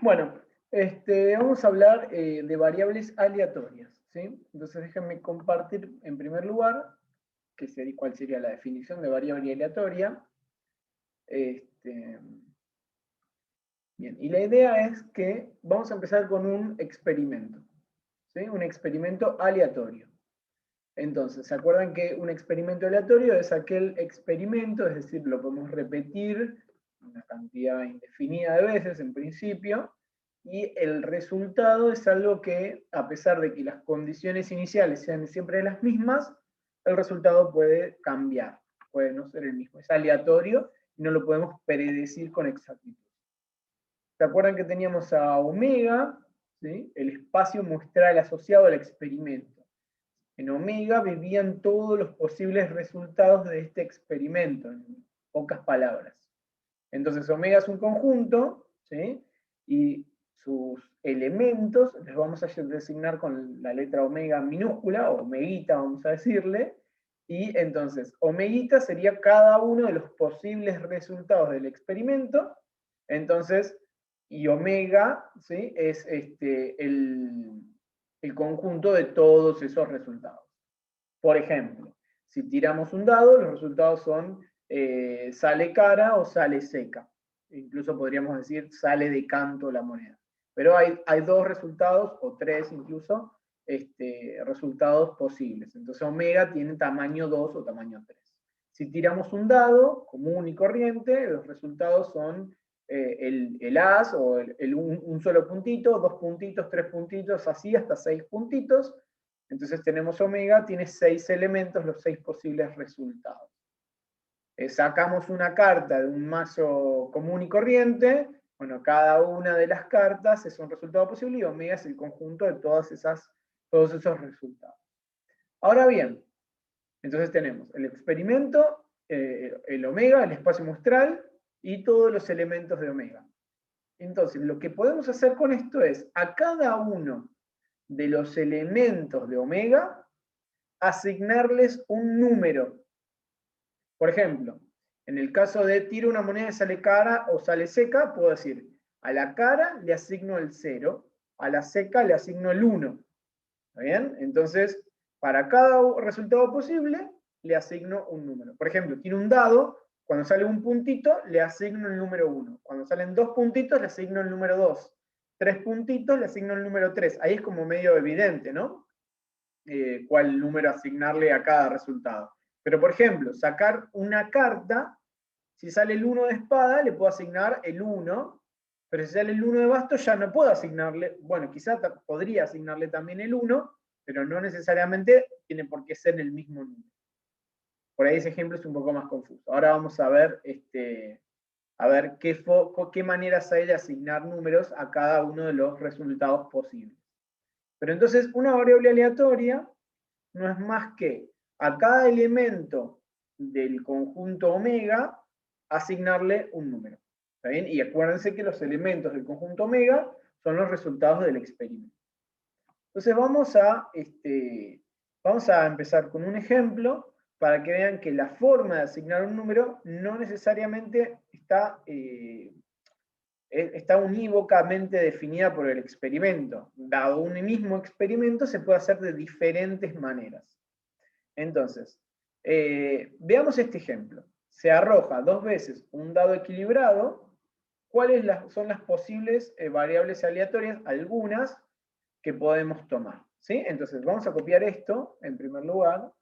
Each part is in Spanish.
Bueno, vamos a hablar de variables aleatorias, ¿sí? Entonces déjenme compartir en primer lugar cuál sería la definición de variable aleatoria. Bien, y la idea es que vamos a empezar con un experimento, ¿sí? Un experimento aleatorio. Entonces, ¿se acuerdan que un experimento aleatorio es aquel experimento, es decir, lo podemos repetir una cantidad indefinida de veces en principio, y el resultado es algo que, a pesar de que las condiciones iniciales sean siempre las mismas, el resultado puede cambiar, puede no ser el mismo. Es aleatorio y no lo podemos predecir con exactitud. ¿Se acuerdan que teníamos a omega, ¿sí? El espacio muestral asociado al experimento? En omega vivían todos los posibles resultados de este experimento, en pocas palabras. Entonces omega es un conjunto, ¿sí? Y sus elementos les vamos a designar con la letra omega minúscula, o omeguita vamos a decirle, y entonces omeguita sería cada uno de los posibles resultados del experimento, entonces, y omega, ¿sí? Es el conjunto de todos esos resultados. Por ejemplo, si tiramos un dado, los resultados son sale cara o sale seca. Incluso podríamos decir sale de canto la moneda. Pero hay dos resultados, o tres incluso, resultados posibles. Entonces omega tiene tamaño 2 o tamaño 3. Si tiramos un dado común y corriente, los resultados son el as, o un solo puntito, 2 puntitos, 3 puntitos, así hasta 6 puntitos. Entonces tenemos omega, tiene 6 elementos, los 6 posibles resultados. Sacamos una carta de un mazo común y corriente, bueno, cada una de las cartas es un resultado posible y omega es el conjunto de todos esos resultados. Ahora bien, entonces tenemos el experimento, el omega, el espacio muestral y todos los elementos de omega. Entonces, lo que podemos hacer con esto es, a cada uno de los elementos de omega, asignarles un número. Por ejemplo, en el caso de tiro una moneda y sale cara o sale seca, puedo decir, a la cara le asigno el 0, a la seca le asigno el 1. ¿Está bien? Entonces, para cada resultado posible, le asigno un número. Por ejemplo, tiene un dado, cuando sale un puntito, le asigno el número 1. Cuando salen 2 puntitos, le asigno el número 2. 3 puntitos, le asigno el número 3. Ahí es como medio evidente, ¿no? Cuál número asignarle a cada resultado. Pero, por ejemplo, sacar una carta, si sale el 1 de espada, le puedo asignar el 1, pero si sale el 1 de bastos, ya no puedo asignarle, bueno, quizá podría asignarle también el 1, pero no necesariamente tiene por qué ser el mismo número. Por ahí ese ejemplo es un poco más confuso. Ahora vamos a ver, qué maneras hay de asignar números a cada uno de los resultados posibles. Pero entonces, una variable aleatoria no es más que a cada elemento del conjunto omega asignarle un número. ¿Está bien? Y acuérdense que los elementos del conjunto omega son los resultados del experimento. Entonces vamos a empezar con un ejemplo para que vean que la forma de asignar un número no necesariamente está unívocamente definida por el experimento. Dado un mismo experimento, se puede hacer de diferentes maneras. Entonces, veamos este ejemplo. Se arroja 2 veces un dado equilibrado. ¿Cuáles son las posibles variables aleatorias? Algunas que podemos tomar. ¿Sí? Entonces, vamos a copiar esto en primer lugar.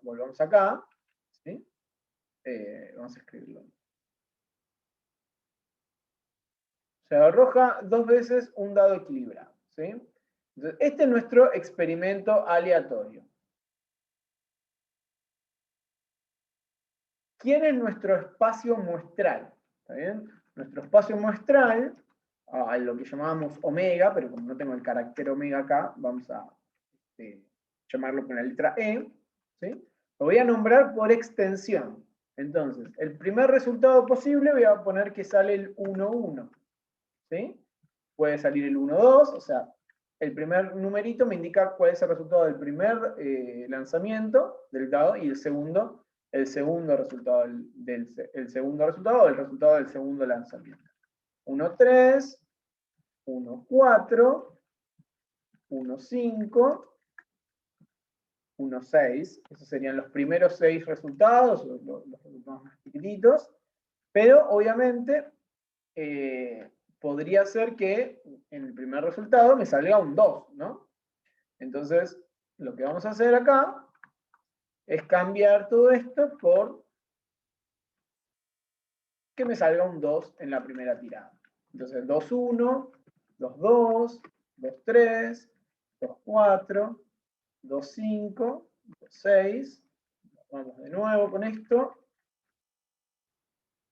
Volvamos acá. ¿Sí? Vamos a escribirlo. Se arroja 2 veces un dado equilibrado. ¿Sí? Entonces, este es nuestro experimento aleatorio. ¿Quién es nuestro espacio muestral? ¿Está bien? Nuestro espacio muestral, a lo que llamábamos omega, pero como no tengo el carácter omega acá, vamos a llamarlo con la letra E. ¿Sí? Lo voy a nombrar por extensión. Entonces, el primer resultado posible voy a poner que sale el 1, 1. ¿Sí? Puede salir el 1, 2, o sea, el primer numerito me indica cuál es el resultado del primer lanzamiento del dado y el segundo resultado el segundo resultado o el resultado del segundo lanzamiento. 1, 3, 1, 4, 1, 5, 1, 6. Esos serían los primeros 6 resultados, los resultados más chiquititos. Pero obviamente podría ser que en el primer resultado me salga un 2, ¿no? Entonces, lo que vamos a hacer acá es cambiar todo esto por que me salga un 2 en la primera tirada. Entonces, 2, 1, 2, 2, 2, 3, 2, 4, 2, 5, 2, 6. Vamos de nuevo con esto.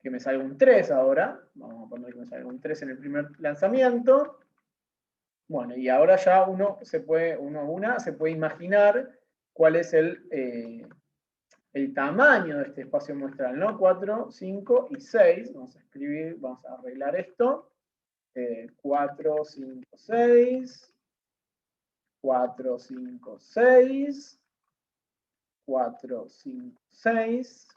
Que me salga un 3 ahora. Vamos a poner que me salga un 3 en el primer lanzamiento. Bueno, y ahora ya uno se puede imaginar cuál es el tamaño de este espacio muestral, ¿no? 4, 5 y 6. Vamos a escribir, vamos a arreglar esto. 4, 5, 6. 4, 5, 6. 4, 5, 6.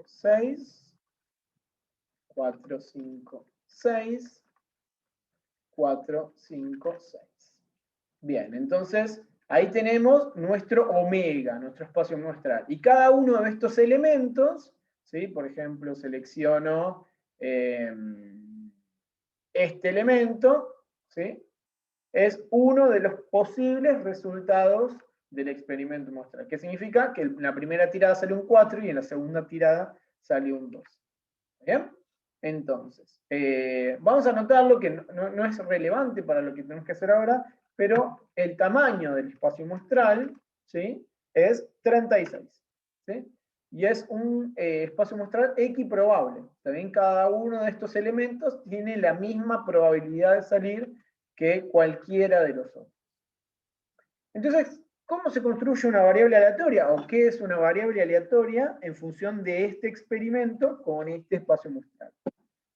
6. 4, 5, 6. 4, 5, 6. Bien, entonces ahí tenemos nuestro omega, nuestro espacio muestral. Y cada uno de estos elementos, ¿sí? Por ejemplo, selecciono este elemento, ¿sí? Es uno de los posibles resultados del experimento muestral. ¿Qué significa? Que en la primera tirada sale un 4 y en la segunda tirada sale un 2. ¿Bien? Entonces, vamos a anotarlo que no es relevante para lo que tenemos que hacer ahora, pero el tamaño del espacio muestral, ¿sí? Es 36. ¿Sí? Y es un espacio muestral equiprobable. También cada uno de estos elementos tiene la misma probabilidad de salir que cualquiera de los otros. Entonces, ¿cómo se construye una variable aleatoria? ¿O qué es una variable aleatoria en función de este experimento con este espacio muestral?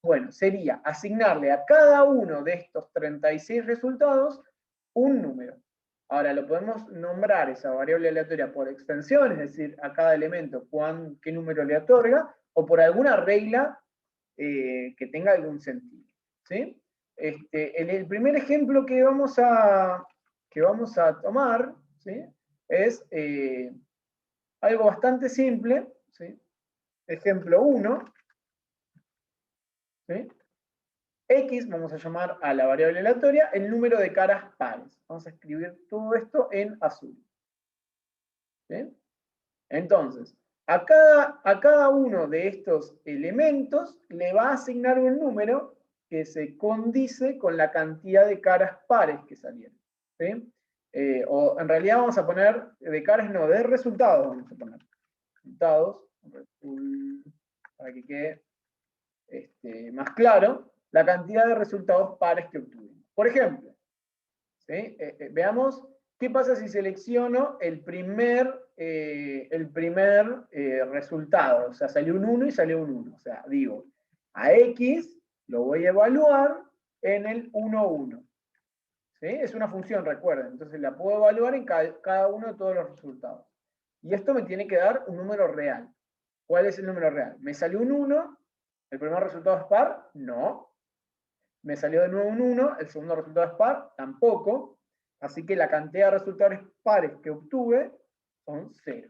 Bueno, sería asignarle a cada uno de estos 36 resultados un número. Ahora, lo podemos nombrar esa variable aleatoria por extensión, es decir, a cada elemento qué número le otorga, o por alguna regla que tenga algún sentido. ¿Sí? El primer ejemplo que vamos a tomar, ¿sí? Es algo bastante simple. ¿Sí? Ejemplo 1. ¿Sí? X, vamos a llamar a la variable aleatoria el número de caras pares. Vamos a escribir todo esto en azul. ¿Sí? Entonces, a cada uno de estos elementos le va a asignar un número que se condice con la cantidad de caras pares que salieron. ¿Sí? O en realidad vamos a poner, de caras no, de resultados vamos a poner. Resultados, para que quede más claro, la cantidad de resultados pares que obtuvimos. Por ejemplo, ¿sí? Veamos qué pasa si selecciono el primer resultado. O sea, salió un 1 y salió un 1. O sea, digo, a X lo voy a evaluar en el 1, 1. ¿Sí? Es una función, recuerden. Entonces la puedo evaluar en cada uno de todos los resultados. Y esto me tiene que dar un número real. ¿Cuál es el número real? ¿Me salió un 1? ¿El primer resultado es par? No. Me salió de nuevo un 1, el segundo resultado es par, tampoco. Así que la cantidad de resultados pares que obtuve son 0.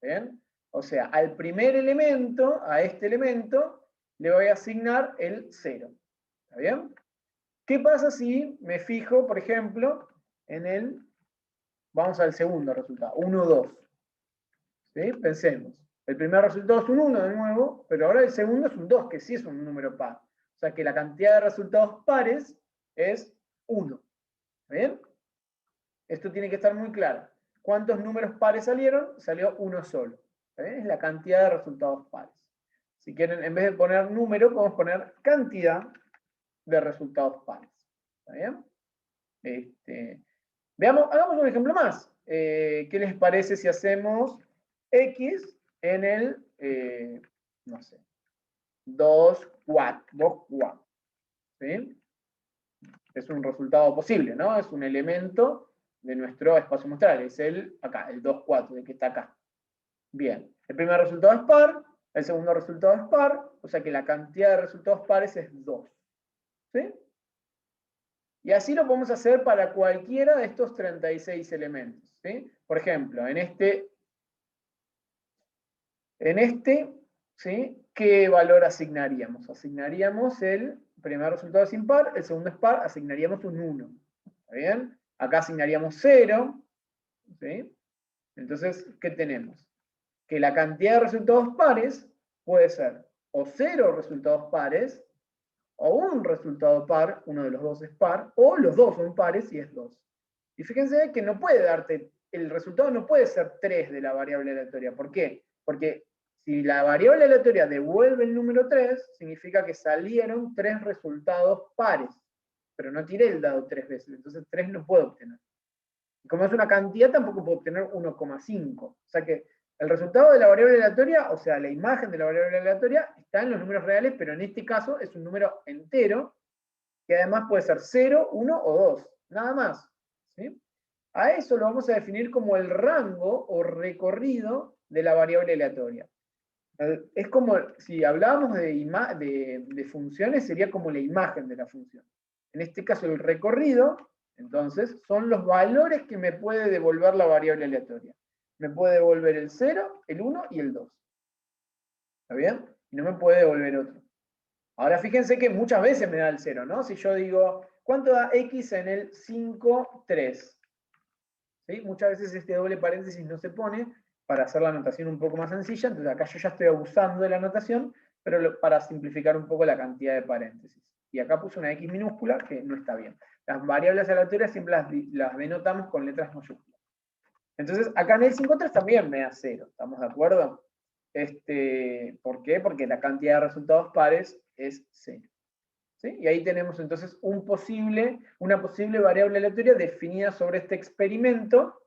¿Bien? O sea, al primer elemento, a este elemento, le voy a asignar el 0. ¿Está bien? ¿Qué pasa si me fijo, por ejemplo, vamos al segundo resultado, 1, 2. ¿Sí? Pensemos. El primer resultado es un 1 de nuevo, pero ahora el segundo es un 2, que sí es un número par. O sea que la cantidad de resultados pares es 1. ¿Bien? Esto tiene que estar muy claro. ¿Cuántos números pares salieron? Salió uno solo. ¿Bien? Es la cantidad de resultados pares. Si quieren, en vez de poner número, podemos poner cantidad de resultados pares. ¿Está bien? Hagamos un ejemplo más. ¿Qué les parece si hacemos X en el, no sé, 2, 4? ¿Sí? Es un resultado posible, ¿no? Es un elemento de nuestro espacio muestral. Es el 2, 4, el que está acá. Bien. El primer resultado es par. El segundo resultado es par, o sea que la cantidad de resultados pares es 2. ¿Sí? Y así lo podemos hacer para cualquiera de estos 36 elementos. ¿Sí? Por ejemplo, en este, ¿sí? ¿Qué valor asignaríamos? Asignaríamos el primer resultado es impar, el segundo es par, asignaríamos un 1. ¿Está bien? Acá asignaríamos 0. ¿Sí? Entonces, ¿qué tenemos? Que la cantidad de resultados pares puede ser o 0 resultados pares, o un resultado par, uno de los dos es par, o los dos son pares y es 2. Y fíjense que no puede darte, el resultado no puede ser 3 de la variable aleatoria. ¿Por qué? Porque si la variable aleatoria devuelve el número 3, significa que salieron 3 resultados pares, pero no tiré el dado 3 veces, entonces 3 no puedo obtener. Y como es una cantidad, tampoco puedo obtener 1,5. O sea que el resultado de la variable aleatoria, o sea, la imagen de la variable aleatoria, está en los números reales, pero en este caso es un número entero, que además puede ser 0, 1 o 2. Nada más. ¿Sí? A eso lo vamos a definir como el rango o recorrido de la variable aleatoria. Es como, si hablábamos de funciones, sería como la imagen de la función. En este caso, el recorrido, entonces, son los valores que me puede devolver la variable aleatoria. Me puede devolver el 0, el 1 y el 2. ¿Está bien? Y no me puede devolver otro. Ahora fíjense que muchas veces me da el 0, ¿no? Si yo digo, ¿cuánto da x en el 5, 3? ¿Sí? Muchas veces este doble paréntesis no se pone para hacer la notación un poco más sencilla, entonces acá yo ya estoy abusando de la notación, pero para simplificar un poco la cantidad de paréntesis. Y acá puse una x minúscula que no está bien. Las variables aleatorias siempre las denotamos con letras mayúsculas. Entonces acá en el 5,3 también me da 0, ¿estamos de acuerdo? ¿Por qué? Porque la cantidad de resultados pares es 0. ¿Sí? Y ahí tenemos entonces una posible variable aleatoria definida sobre este experimento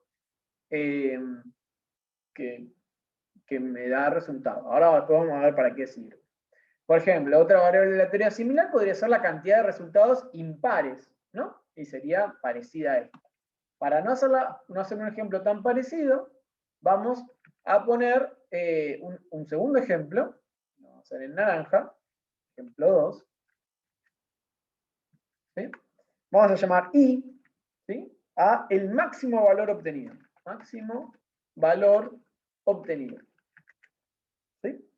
que me da resultado. Ahora después vamos a ver para qué sirve. Por ejemplo, otra variable aleatoria similar podría ser la cantidad de resultados impares, ¿no? Y sería parecida a esta. Para no hacer un ejemplo tan parecido, vamos a poner un segundo ejemplo. Lo vamos a hacer en naranja, ejemplo 2. ¿Sí? Vamos a llamar I, ¿sí? A el máximo valor obtenido. Máximo valor obtenido. ¿Sí?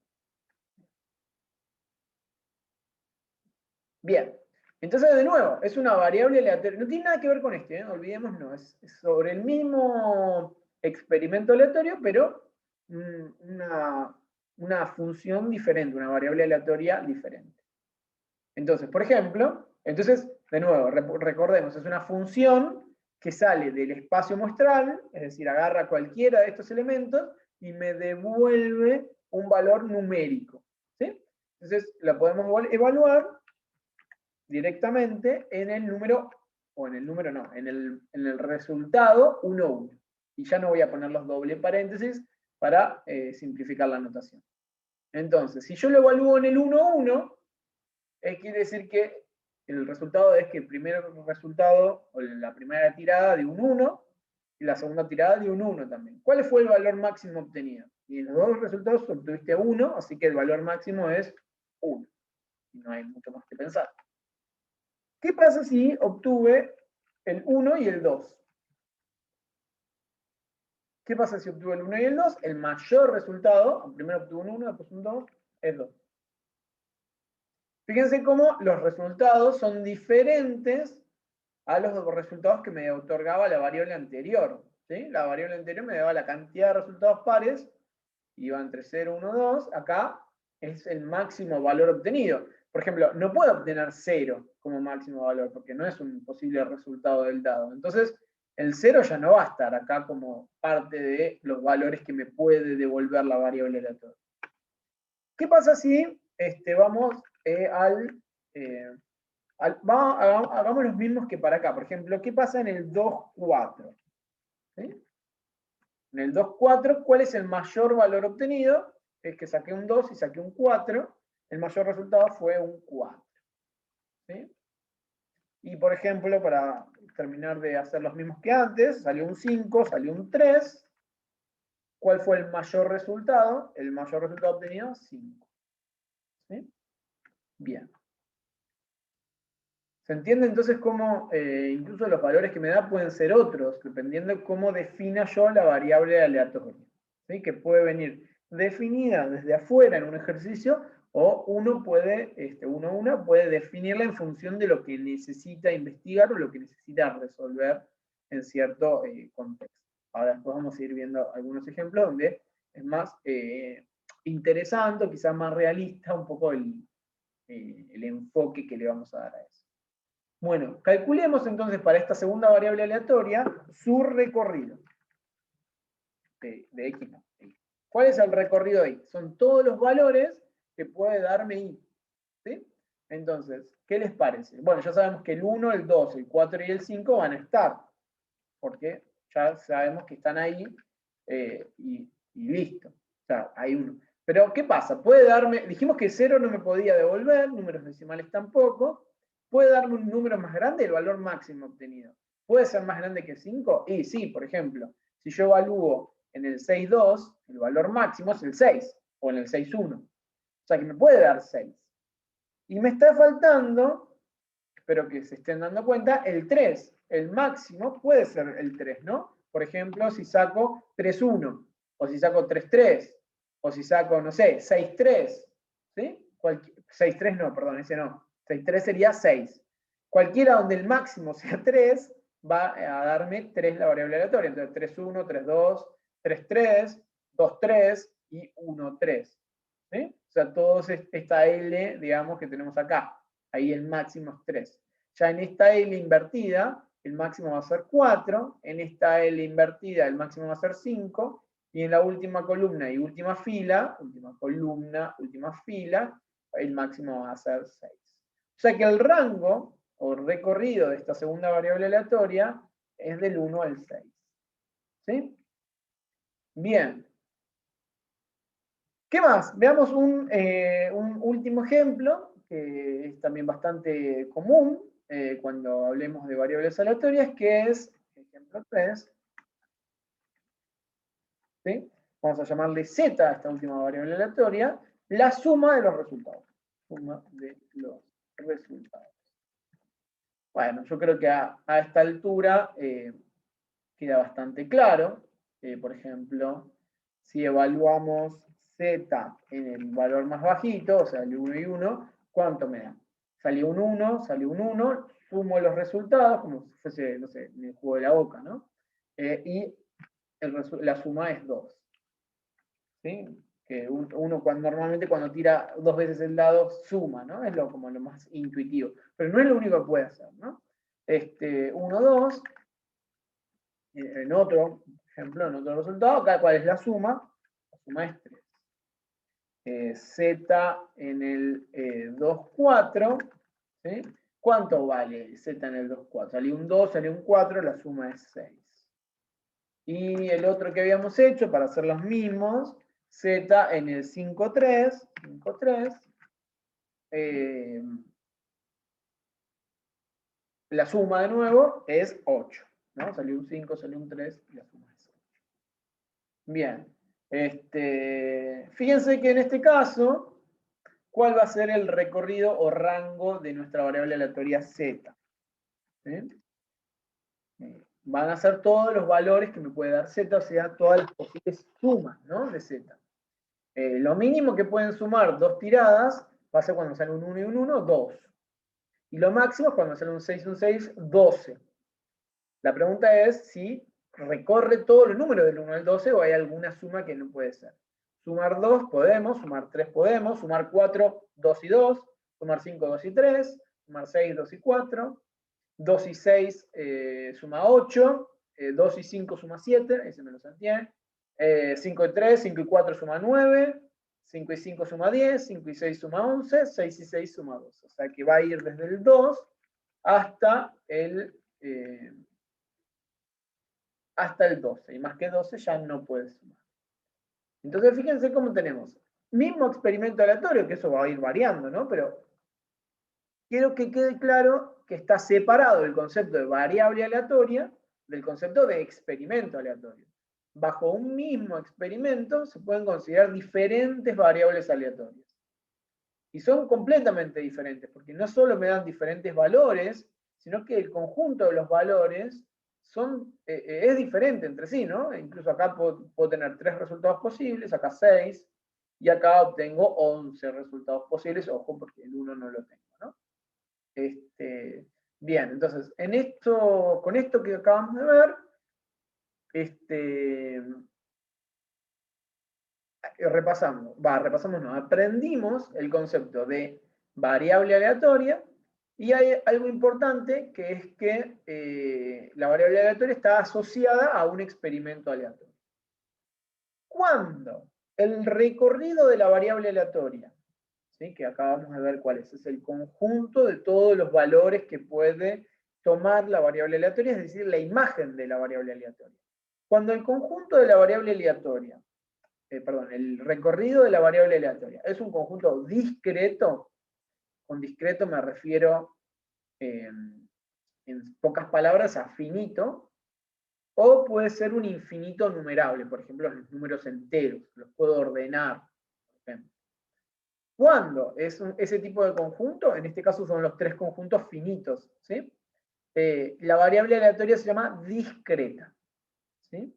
Bien. Entonces, de nuevo, es una variable aleatoria. No tiene nada que ver con este, ¿eh? Olvidemos, no. Es sobre el mismo experimento aleatorio, pero una función diferente, una variable aleatoria diferente. Entonces, por ejemplo, de nuevo, recordemos, es una función que sale del espacio muestral, es decir, agarra cualquiera de estos elementos y me devuelve un valor numérico. ¿Sí? Entonces, la podemos evaluar directamente en el número, o en el número no, en el resultado 1, 1. Y ya no voy a poner los doble paréntesis para simplificar la notación. Entonces, si yo lo evalúo en el 1, 1, quiere decir que el resultado es que el primer resultado, o la primera tirada de un 1, y la segunda tirada de un 1 también. ¿Cuál fue el valor máximo obtenido? Y en los dos resultados obtuviste 1, así que el valor máximo es 1. No hay mucho más que pensar. ¿Qué pasa si obtuve el 1 y el 2? ¿Qué pasa si obtuve el 1 y el 2? El mayor resultado, primero obtuve un 1, después un 2, es 2. Fíjense cómo los resultados son diferentes a los resultados que me otorgaba la variable anterior. ¿Sí? La variable anterior me daba la cantidad de resultados pares, iba entre 0, 1, 2. Acá es el máximo valor obtenido. Por ejemplo, no puedo obtener 0 como máximo valor, porque no es un posible resultado del dado. Entonces, el 0 ya no va a estar acá como parte de los valores que me puede devolver la variable aleatoria. ¿Qué pasa si vamos hagamos los mismos que para acá? Por ejemplo, ¿qué pasa en el 2,4? ¿Sí? En el 2,4, ¿cuál es el mayor valor obtenido? Es que saqué un 2 y saqué un 4. El mayor resultado fue un 4. ¿Sí? Y por ejemplo, para terminar de hacer los mismos que antes, salió un 5, salió un 3, ¿Cuál fue el mayor resultado? El mayor resultado obtenido, 5. ¿Sí? Bien. ¿Se entiende entonces cómo incluso los valores que me da pueden ser otros, dependiendo de cómo defina yo la variable aleatoria? ¿Sí? Que puede venir definida desde afuera en un ejercicio, o uno puede, una puede definirla en función de lo que necesita investigar o lo que necesita resolver en cierto contexto. Ahora después vamos a ir viendo algunos ejemplos donde es más interesante, quizás más realista un poco el enfoque que le vamos a dar a eso. Bueno, calculemos entonces para esta segunda variable aleatoria su recorrido de X. ¿Cuál es el recorrido de X? Son todos los valores que puede darme Y. ¿Sí? Entonces, ¿qué les parece? Bueno, ya sabemos que el 1, el 2, el 4 y el 5 van a estar, porque ya sabemos que están ahí y listo. O sea, hay uno. Pero, ¿qué pasa? Puede darme, dijimos que 0 no me podía devolver, números decimales tampoco. ¿Puede darme un número más grande? El valor máximo obtenido. ¿Puede ser más grande que 5? Y sí, por ejemplo, si yo evalúo en el 6,2, el valor máximo es el 6, o en el 6,1. O sea que me puede dar 6. Y me está faltando, espero que se estén dando cuenta, el 3. El máximo puede ser el 3, ¿no? Por ejemplo, si saco 3,1, o si saco 3,3, o si saco, no sé, 6,3, ¿sí? 6,3 no, perdón, ese no. 6,3 sería 6. Cualquiera donde el máximo sea 3, va a darme 3 la variable aleatoria. Entonces 3,1, 3,2, 3,3, 2,3 y 1,3. ¿Sí? O sea, todos esta L, digamos, que tenemos acá. Ahí el máximo es 3. Ya en esta L invertida, el máximo va a ser 4. En esta L invertida, el máximo va a ser 5. Y en la última columna y última fila, última columna, última fila, el máximo va a ser 6. O sea que el rango o recorrido de esta segunda variable aleatoria es del 1 al 6. ¿Sí? Bien. ¿Qué más? Veamos un último ejemplo, que es también bastante común cuando hablemos de variables aleatorias, que es, ejemplo 3, ¿sí? Vamos a llamarle z a esta última variable aleatoria, la suma de los resultados. Suma de los resultados. Bueno, yo creo que a esta altura queda bastante claro. Por ejemplo, si evaluamos z en el valor más bajito, o sea, el 1 y 1, ¿cuánto me da? Salió un 1, salió un 1, sumo los resultados, como si fuese, no sé, en el juego de la boca, ¿no? Y la suma es 2. ¿Sí? Que uno normalmente cuando tira 2 veces el dado suma, ¿no? Es como lo más intuitivo. Pero no es lo único que puede hacer, ¿no? 1, 2, en otro ejemplo, en otro resultado, acá cuál es la suma. La suma es 3. Z en el 2, 4, ¿sí? ¿Cuánto vale z en el 2, 4? Salió un 2, salió un 4, la suma es 6. Y el otro que habíamos hecho, para hacer los mismos, z en el 5, 3, 5, 3, la suma de nuevo es 8, ¿no? Salió un 5, salió un 3, y la suma es 8. Bien. Fíjense que en este caso, ¿cuál va a ser el recorrido o rango de nuestra variable aleatoria z? ¿Sí? Van a ser todos los valores que me puede dar z, o sea, todas las posibles sumas, ¿no? De z. Lo mínimo que pueden sumar dos tiradas va a ser cuando sale un 1 y un 1, 2. Y lo máximo es cuando sale un 6 y un 6, 12. La pregunta es si recorre todos los números del 1 al 12 o hay alguna suma que no puede ser. Sumar 2 podemos, sumar 3 podemos, sumar 4, 2 y 2, sumar 5, 2 y 3, sumar 6, 2 y 4, 2 y 6 suma 8, 2 y 5 suma 7, ese me lo salteé, 5 y 3, 5 y 4 suma 9, 5 y 5 suma 10, 5 y 6 suma 11, 6 y 6 suma 12. O sea que va a ir desde el 2 hasta el 12, y más que 12 ya no puede sumar. Entonces fíjense cómo tenemos mismo experimento aleatorio, que eso va a ir variando, ¿no? Pero quiero que quede claro que está separado el concepto de variable aleatoria del concepto de experimento aleatorio. bajo un mismo experimento se pueden considerar diferentes variables aleatorias. Y son completamente diferentes, porque no solo me dan diferentes valores, sino que el conjunto de los valores es diferente entre sí, ¿no? Incluso acá puedo tener 3 resultados posibles, acá 6, y acá obtengo 11 resultados posibles, ojo, porque el 1 no lo tengo, ¿no? Bien, entonces, con esto que acabamos de ver, aprendimos el concepto de variable aleatoria, y hay algo importante, que es que la variable aleatoria está asociada a un experimento aleatorio. Cuando el recorrido de la variable aleatoria, ¿sí?, que acabamos de ver cuál es el conjunto de todos los valores que puede tomar la variable aleatoria, es decir, la imagen de la variable aleatoria. Cuando el conjunto de la variable aleatoria, el recorrido de la variable aleatoria es un conjunto discreto, con discreto me refiero, en pocas palabras, a finito, o puede ser un infinito numerable, por ejemplo, los números enteros, los puedo ordenar, por ejemplo. ¿Cuándo es ese tipo de conjunto? En este caso son los 3 conjuntos finitos, ¿sí? La variable aleatoria se llama discreta, ¿sí?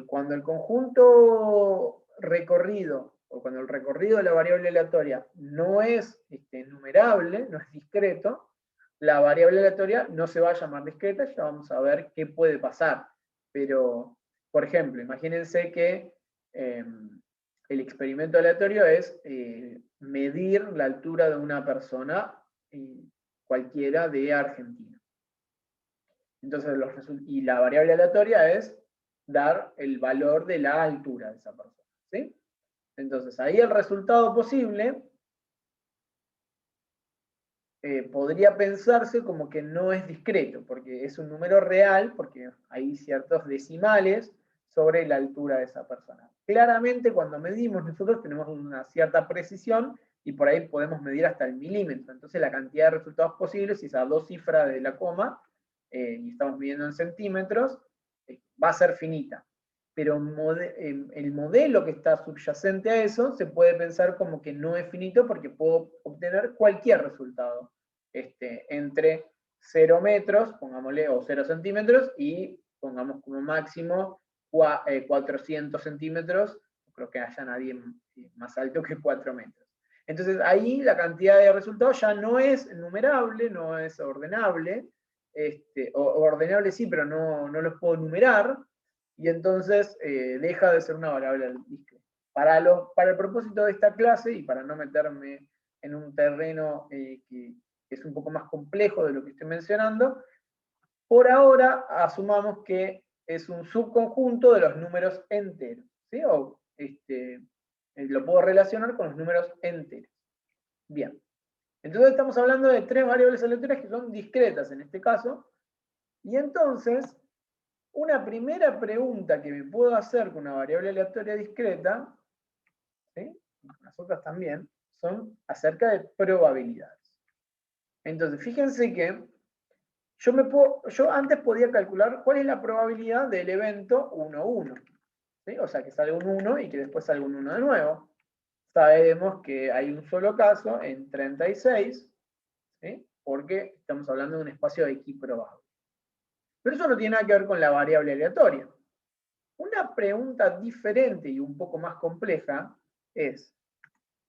Cuando el conjunto recorrido, o cuando el recorrido de la variable aleatoria no es numerable, no es discreto, la variable aleatoria no se va a llamar discreta, ya vamos a ver qué puede pasar. Pero, por ejemplo, imagínense que el experimento aleatorio es medir la altura de una persona cualquiera de Argentina. Entonces, y la variable aleatoria es dar el valor de la altura de esa persona, ¿sí? Entonces, ahí el resultado posible podría pensarse como que no es discreto, porque es un número real, porque hay ciertos decimales sobre la altura de esa persona. Claramente, cuando medimos, nosotros tenemos una cierta precisión y por ahí podemos medir hasta el milímetro. Entonces, la cantidad de resultados posibles, si es a 2 cifras de la coma, y estamos midiendo en centímetros, va a ser finita. Pero el modelo que está subyacente a eso se puede pensar como que no es finito, porque puedo obtener cualquier resultado entre 0 metros, pongámosle, o 0 centímetros, y pongamos como máximo 400 centímetros. No creo que haya nadie más alto que 4 metros. Entonces ahí la cantidad de resultados ya no es numerable, no es ordenable, o ordenable sí, pero no los puedo numerar, y entonces deja de ser una variable discreta. Para el propósito de esta clase, y para no meterme en un terreno que es un poco más complejo de lo que estoy mencionando, por ahora asumamos que es un subconjunto de los números enteros, ¿sí? O lo puedo relacionar con los números enteros. Bien. Entonces estamos hablando de 3 variables aleatorias que son discretas en este caso, y entonces una primera pregunta que me puedo hacer con una variable aleatoria discreta, ¿sí?, y con las otras también, son acerca de probabilidades. Entonces, fíjense que yo antes podía calcular cuál es la probabilidad del evento 1, 1. ¿Sí? O sea, que salga un 1 y que después salga un 1 de nuevo. Sabemos que hay un solo caso en 36, ¿sí?, porque estamos hablando de un espacio equiprobable. Pero eso no tiene nada que ver con la variable aleatoria. Una pregunta diferente y un poco más compleja es: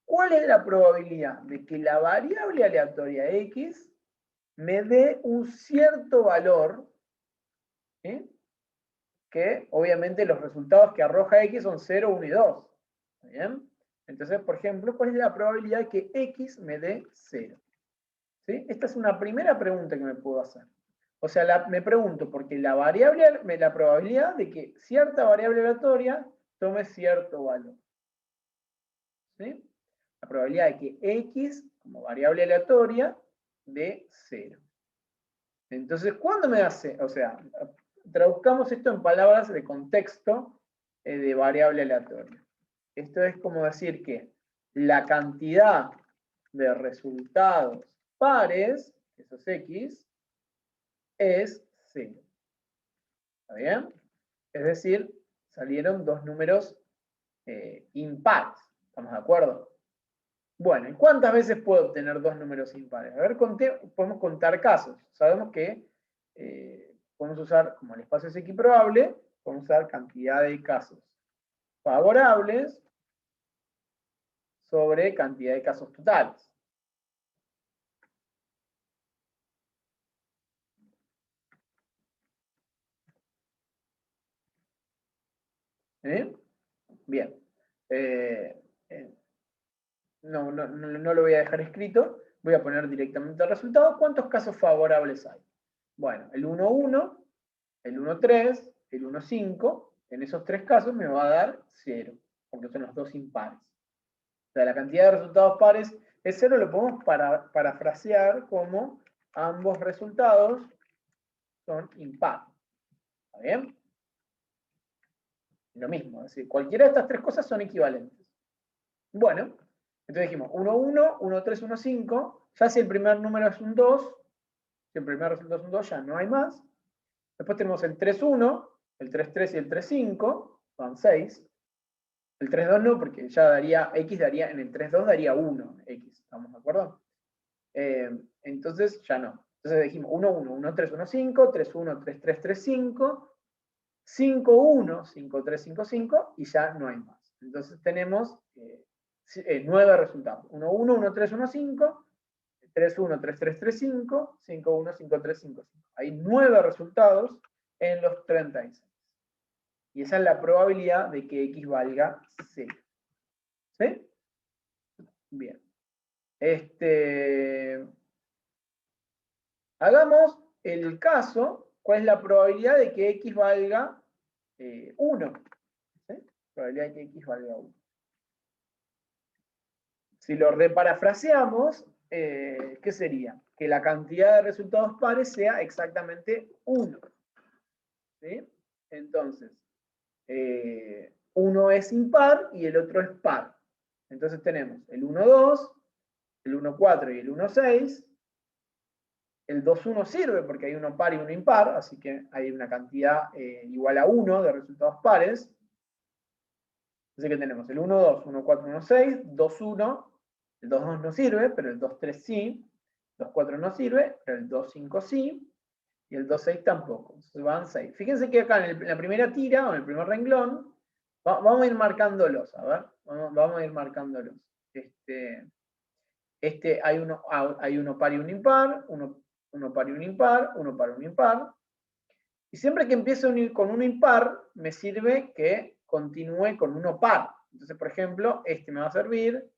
¿cuál es la probabilidad de que la variable aleatoria X me dé un cierto valor, ¿sí?, que obviamente los resultados que arroja X son 0, 1 y 2? ¿Está bien? Entonces, por ejemplo, ¿cuál es la probabilidad de que X me dé 0? ¿Sí? Esta es una primera pregunta que me puedo hacer. O sea, me pregunto, porque la probabilidad de que cierta variable aleatoria tome cierto valor. ¿Sí? La probabilidad de que X, como variable aleatoria, dé 0. Entonces, ¿cuándo me hace? O sea, traduzcamos esto en palabras de contexto de variable aleatoria. Esto es como decir que la cantidad de resultados pares, eso es X, es 0. ¿Está bien? Es decir, salieron dos números impares. ¿Estamos de acuerdo? Bueno, ¿y cuántas veces puedo obtener dos números impares? A ver, podemos contar casos. Sabemos que podemos usar, como el espacio es equiprobable, podemos usar cantidad de casos favorables sobre cantidad de casos totales. Bien. No lo voy a dejar escrito. Voy a poner directamente el resultado. ¿Cuántos casos favorables hay? Bueno, el 1,1, el 1,3, el 1,5. En esos tres casos me va a dar 0, porque son los dos impares. O sea, la cantidad de resultados pares es 0, lo podemos parafrasear como ambos resultados son impares. ¿Está bien? Lo mismo, es decir, cualquiera de estas tres cosas son equivalentes. Bueno, entonces dijimos 1,1, 1,3, 1,5. Ya si el primer número es un 2, si el primer resultado es un 2, ya no hay más. Después tenemos el 3,1, el 3,3 y el 3,5, son 6. El 3,2 no, porque ya daría, x daría, en el 3,2 daría 1, x, ¿estamos de acuerdo? Entonces ya no. Entonces dijimos 1,1, 1,3, 1,5, 3,1, 3,3, 3,5, 5,1, 5,3, 5,5 y ya no hay más. Entonces tenemos 9 resultados. 1,1, 1,3, 1,5, 3,1, 3,3, 3,5, 5,1, 5,3, 5,5. Hay 9 resultados en los 36. Y esa es la probabilidad de que x valga 0. ¿Sí? Bien. Hagamos el caso, ¿cuál es la probabilidad de que x valga 1? ¿Sí? Probabilidad de que x valga 1. Si lo reparafraseamos, ¿qué sería? Que la cantidad de resultados pares sea exactamente 1. ¿Sí? Entonces, uno es impar y el otro es par. Entonces tenemos el 1,2, el 1,4 y el 1,6. El 2,1 sirve porque hay uno par y uno impar, así que hay una cantidad igual a 1 de resultados pares. Así que tenemos el 1,2, 1,4, 1,6, 2,1. El 2,2 no sirve, pero el 2,3 sí. 2,4 no sirve, pero el 2,5 sí. Y el 2,6 tampoco. Entonces van 6. Fíjense que acá en la primera tira, o en el primer renglón, vamos a ir marcándolos. A ver, vamos a ir marcándolos. Hay uno par y uno impar, uno par y un impar, uno par y un impar. Y siempre que empiezo a unir con uno impar, me sirve que continúe con uno par. Entonces, por ejemplo, este me va a servir,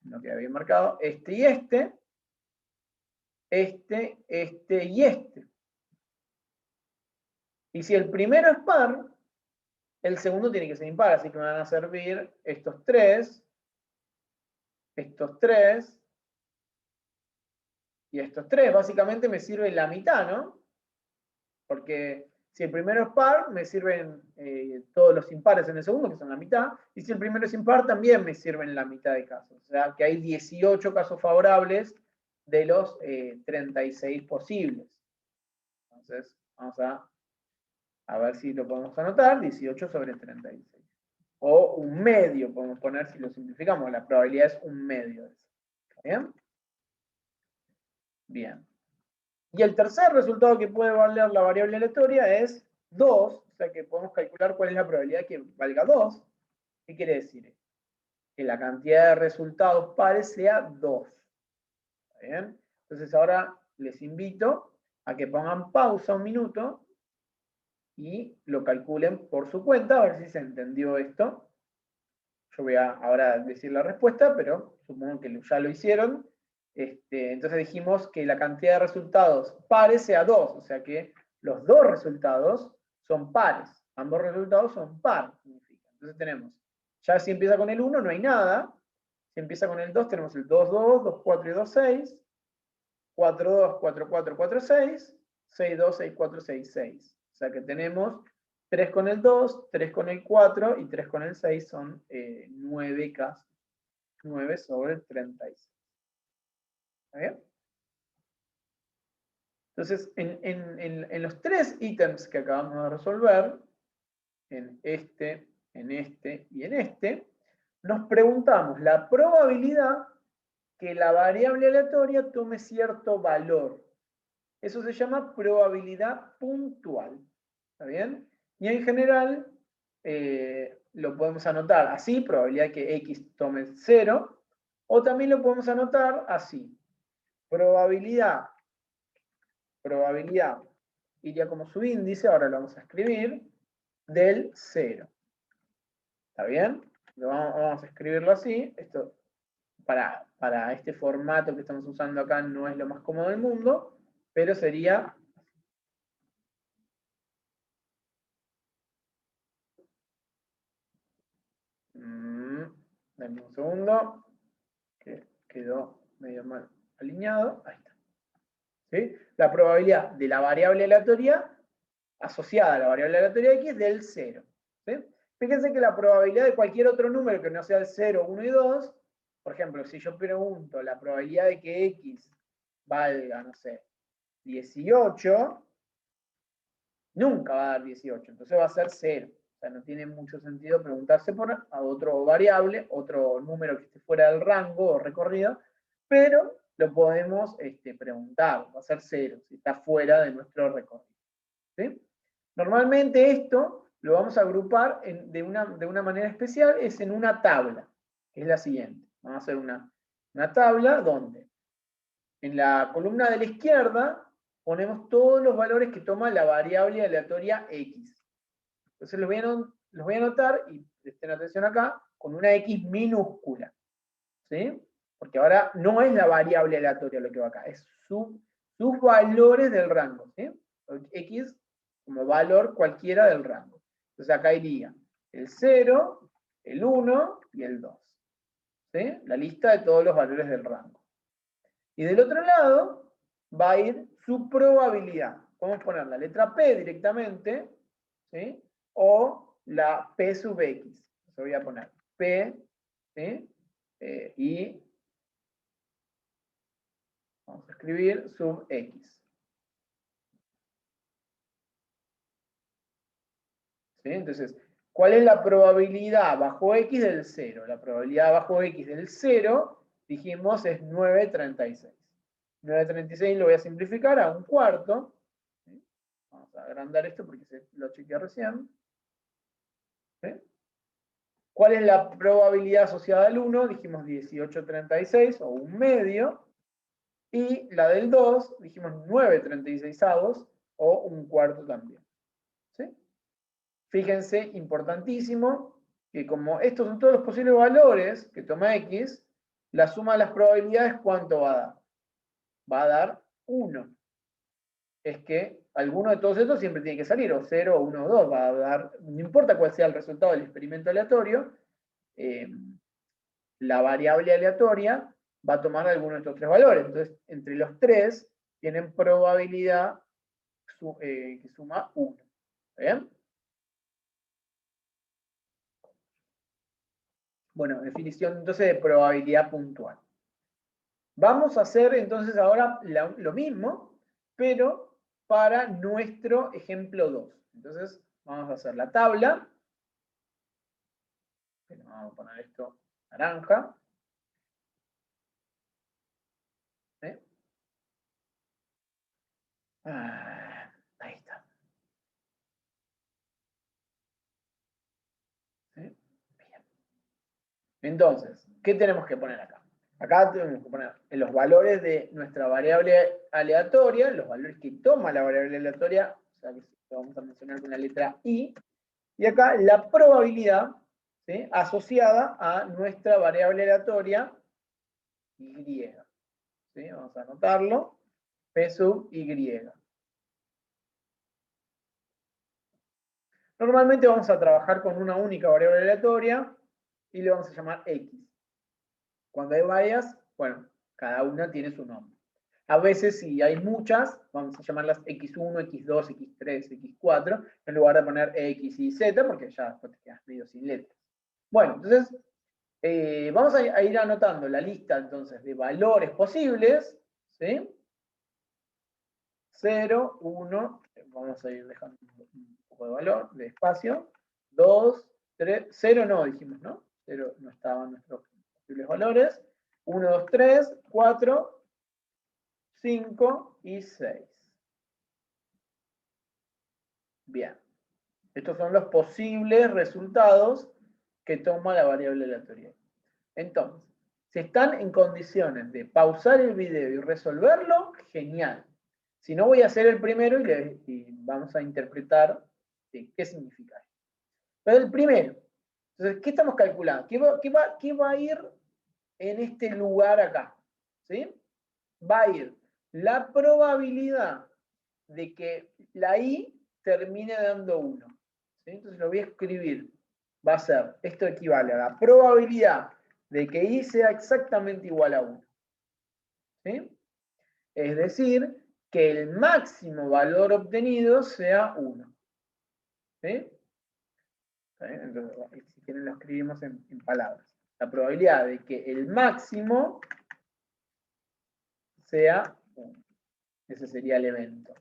no queda bien marcado, este y este y este. Y si el primero es par, el segundo tiene que ser impar, así que me van a servir estos tres y estos tres. Básicamente me sirve la mitad, ¿no? Porque si el primero es par, me sirven todos los impares en el segundo, que son la mitad, y si el primero es impar, también me sirven la mitad de casos. O sea, que hay 18 casos favorables de los 36 posibles. Entonces, vamos a ver si lo podemos anotar, 18 sobre 36. O un medio, podemos poner, si lo simplificamos, la probabilidad es un medio de eso. ¿Está bien? Bien. Y el tercer resultado que puede valer la variable aleatoria es 2, o sea que podemos calcular cuál es la probabilidad que valga 2. ¿Qué quiere decir? Que la cantidad de resultados pares sea 2. ¿Está bien? Entonces ahora les invito a que pongan pausa un minuto y lo calculen por su cuenta, a ver si se entendió esto. Yo voy a ahora decir la respuesta, pero supongo que ya lo hicieron. Entonces dijimos que la cantidad de resultados pares sea 2, o sea que los dos resultados son pares. Ambos resultados son par, significa. Entonces tenemos, ya si empieza con el 1 no hay nada. Si empieza con el 2 tenemos el 2, 2, 2, 4 y 2, 6. 4, 2, 4, 4, 4, 6. 6, 2, 6, 4, 6, 6. O sea que tenemos 3 con el 2, 3 con el 4 y 3 con el 6 son 9 casos. 9 sobre 36. ¿Está bien? Entonces, en los tres ítems que acabamos de resolver, en este y en este, nos preguntamos la probabilidad que la variable aleatoria tome cierto valor. Eso se llama probabilidad puntual. ¿Está bien? Y en general, lo podemos anotar así, probabilidad que X tome 0, o también lo podemos anotar así. Probabilidad, iría como su índice, ahora lo vamos a escribir, del 0. ¿Está bien? Vamos a escribirlo así. Esto, para este formato que estamos usando acá, no es lo más cómodo del mundo, pero sería... Dame un segundo, que quedó medio mal alineado. Ahí está. ¿Sí? La probabilidad de la variable aleatoria asociada a la variable aleatoria X del 0. ¿Sí? Fíjense que la probabilidad de cualquier otro número que no sea el 0, 1 y 2, por ejemplo, si yo pregunto la probabilidad de que X valga, no sé, 18, nunca va a dar 18, entonces va a ser 0. O sea, no tiene mucho sentido preguntarse por a otro variable, otro número que esté fuera del rango o recorrido, pero lo podemos preguntar, va a ser 0, si está fuera de nuestro recorrido. ¿Sí? Normalmente esto lo vamos a agrupar de una manera especial, es en una tabla, que es la siguiente. Vamos a hacer una tabla donde en la columna de la izquierda ponemos todos los valores que toma la variable aleatoria X. Entonces los voy a anotar, y presten atención acá, con una X minúscula. ¿Sí? Porque ahora no es la variable aleatoria lo que va acá, es sus valores del rango. ¿Sí? X como valor cualquiera del rango. Entonces acá iría el 0, el 1 y el 2. ¿Sí? La lista de todos los valores del rango. Y del otro lado va a ir su probabilidad. Podemos poner la letra P directamente, ¿sí? O la P sub X. Yo voy a poner P, ¿sí? Y vamos a escribir sub X. ¿Sí? Entonces, ¿cuál es la probabilidad bajo X del 0? La probabilidad bajo X del 0, dijimos, es 9,36. 9,36 lo voy a simplificar a un cuarto. ¿Sí? Vamos a agrandar esto porque lo chequeé recién. ¿Sí? ¿Cuál es la probabilidad asociada al 1? Dijimos 18,36 o un medio. Y la del 2, dijimos 9,36avos o un cuarto también. ¿Sí? Fíjense, importantísimo, que como estos son todos los posibles valores que toma X, la suma de las probabilidades, ¿cuánto va a dar? Va a dar 1. Es que alguno de todos estos siempre tiene que salir, o 0, o 1, o 2, va a dar, no importa cuál sea el resultado del experimento aleatorio, la variable aleatoria va a tomar alguno de estos tres valores. Entonces, entre los tres, tienen probabilidad que suma 1. ¿Bien? Bueno, definición entonces de probabilidad puntual. Vamos a hacer entonces ahora lo mismo, pero para nuestro ejemplo 2. Entonces, vamos a hacer la tabla. Vamos a poner esto naranja. ¿Sí? Ahí está. ¿Sí? Bien. Entonces, ¿qué tenemos que poner acá? Acá tenemos que poner los valores de nuestra variable aleatoria, los valores que toma la variable aleatoria, o sea que lo vamos a mencionar con la letra I, y acá la probabilidad, ¿sí?, asociada a nuestra variable aleatoria Y. ¿Sí? Vamos a anotarlo, P sub Y. Normalmente vamos a trabajar con una única variable aleatoria y le vamos a llamar X. Cuando hay varias, bueno, cada una tiene su nombre. A veces, si hay muchas, vamos a llamarlas X1, X2, X3, X4, en lugar de poner X y Z, porque ya después te quedas medio sin letras. Bueno, entonces, vamos a ir anotando la lista entonces de valores posibles, ¿sí?, 0, 1, vamos a ir dejando un poco de valor, de espacio, 2, 3, 0 no dijimos, ¿no? 0 no estaban nuestros posibles valores, 1, 2, 3, 4, 5 y 6. Bien. Estos son los posibles resultados que toma la variable aleatoria. Entonces, si están en condiciones de pausar el video y resolverlo, genial. Si no, voy a hacer el primero y vamos a interpretar qué significa esto. Pero el primero, entonces, ¿qué estamos calculando? ¿Qué va a ir en este lugar acá? ¿Sí? Va a ir la probabilidad de que la i termine dando 1. ¿Sí? Entonces lo voy a escribir. Va a ser, esto equivale a la probabilidad de que i sea exactamente igual a 1. ¿Sí? Es decir, que el máximo valor obtenido sea 1. ¿Sí? Entonces, si quieren lo escribimos en palabras. La probabilidad de que el máximo sea 1. Ese sería el evento.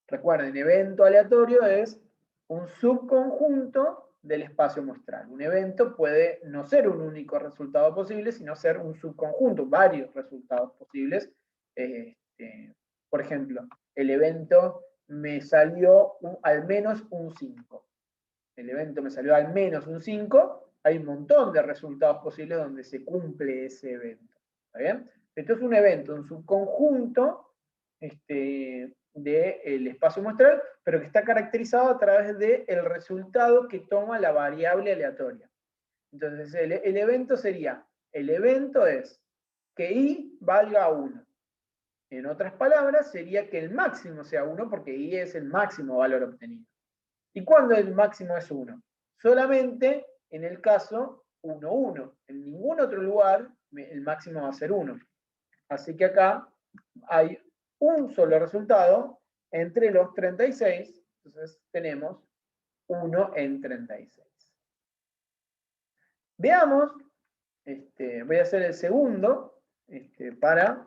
Recuerden, evento aleatorio es un subconjunto del espacio muestral. Un evento puede no ser un único resultado posible, sino ser un subconjunto, varios resultados posibles. Por ejemplo, el evento me salió al menos un 5. El evento me salió al menos un 5. Hay un montón de resultados posibles donde se cumple ese evento. ¿Está bien? Esto es un evento, un subconjunto del espacio muestral, pero que está caracterizado a través del resultado que toma la variable aleatoria. Entonces, el evento sería, el evento es que i valga 1. En otras palabras, sería que el máximo sea 1, porque i es el máximo valor obtenido. ¿Y cuándo el máximo es 1? Solamente en el caso 1, 1. En ningún otro lugar el máximo va a ser 1. Así que acá hay un solo resultado entre los 36, entonces tenemos 1 en 36. Veamos, voy a hacer el segundo para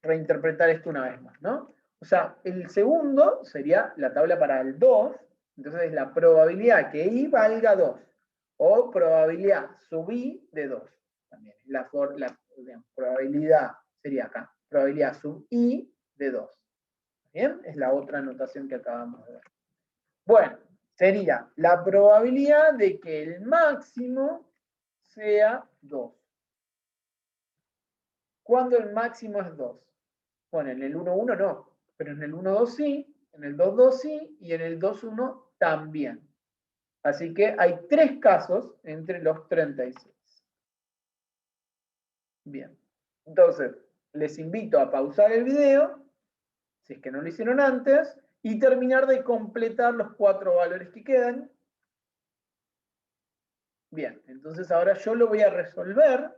reinterpretar esto una vez más, ¿no? O sea, el segundo sería la tabla para el 2, entonces es la probabilidad que i valga 2, o probabilidad sub i de 2. También la probabilidad sería acá, probabilidad sub i de 2. ¿Bien? Es la otra anotación que acabamos de ver. Bueno, sería la probabilidad de que el máximo sea 2. ¿Cuándo el máximo es 2? Bueno, en el 1,1 no, pero en el 1,2 sí, en el 2,2 sí, y en el 2,1 también. Así que hay 3 casos entre los 36. Bien, entonces les invito a pausar el video, si es que no lo hicieron antes, y terminar de completar los 4 valores que quedan. Bien, entonces ahora yo lo voy a resolver.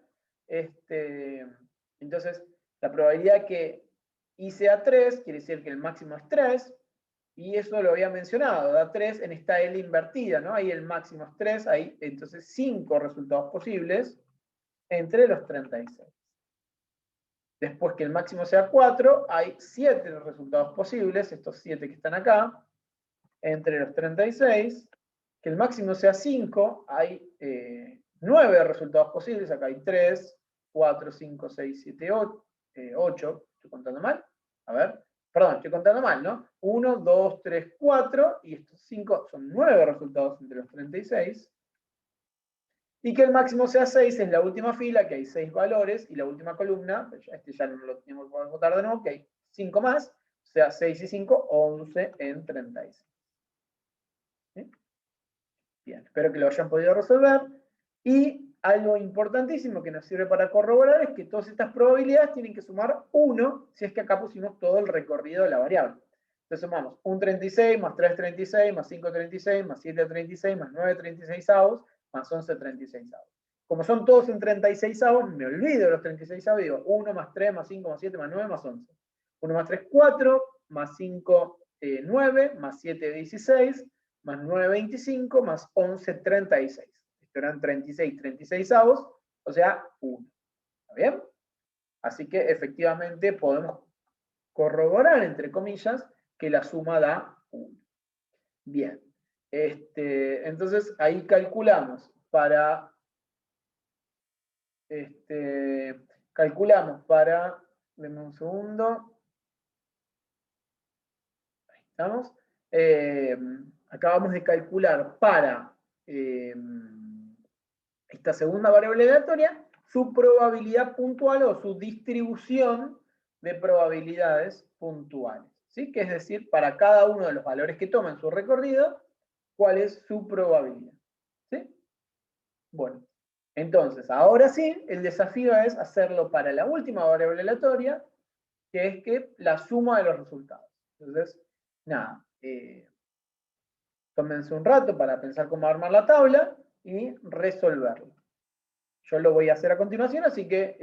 Entonces, la probabilidad que i sea 3, quiere decir que el máximo es 3, y eso lo había mencionado, da 3 en esta L invertida, ¿no? Ahí el máximo es 3, hay entonces 5 resultados posibles entre los 36. Después que el máximo sea 4, hay 7 resultados posibles, estos 7 que están acá, entre los 36. Que el máximo sea 5, hay 9 resultados posibles, acá hay 3, 4, 5, 6, 7, 8, ¿estoy contando mal? A ver, perdón, estoy contando mal, ¿no? 1, 2, 3, 4, y estos 5 son 9 resultados entre los 36. Y que el máximo sea 6 en la última fila, que hay 6 valores, y la última columna, ya no lo tenemos que votar de nuevo, que hay 5 más, o sea, 6 y 5, 11 en 36. ¿Sí? Bien, espero que lo hayan podido resolver. Y algo importantísimo que nos sirve para corroborar es que todas estas probabilidades tienen que sumar 1 si es que acá pusimos todo el recorrido de la variable. Entonces sumamos un 36 más 3 36 más 5 36 más 7 36 más 9 36 avos más 11 36 avos. Como son todos en 36 avos, me olvido de los 36 avos y digo 1 más 3 más 5 más 7 más 9 más 11. 1 más 3, 4, más 5, 9, más 7, 16, más 9, 25, más 11, 36. Esto eran 36 avos, o sea, 1. ¿Está bien? Así que efectivamente podemos corroborar, entre comillas, que la suma da 1. Bien. Entonces ahí calculamos para... Denme un segundo. Ahí estamos. Acabamos de calcular para esta segunda variable aleatoria su probabilidad puntual o su distribución de probabilidades puntuales. ¿Sí? Que es decir, para cada uno de los valores que toma en su recorrido, ¿cuál es su probabilidad? ¿Sí? Bueno, entonces, ahora sí, el desafío es hacerlo para la última variable aleatoria, que es que la suma de los resultados. Entonces, nada, tómense un rato para pensar cómo armar la tabla y resolverlo. Yo lo voy a hacer a continuación, así que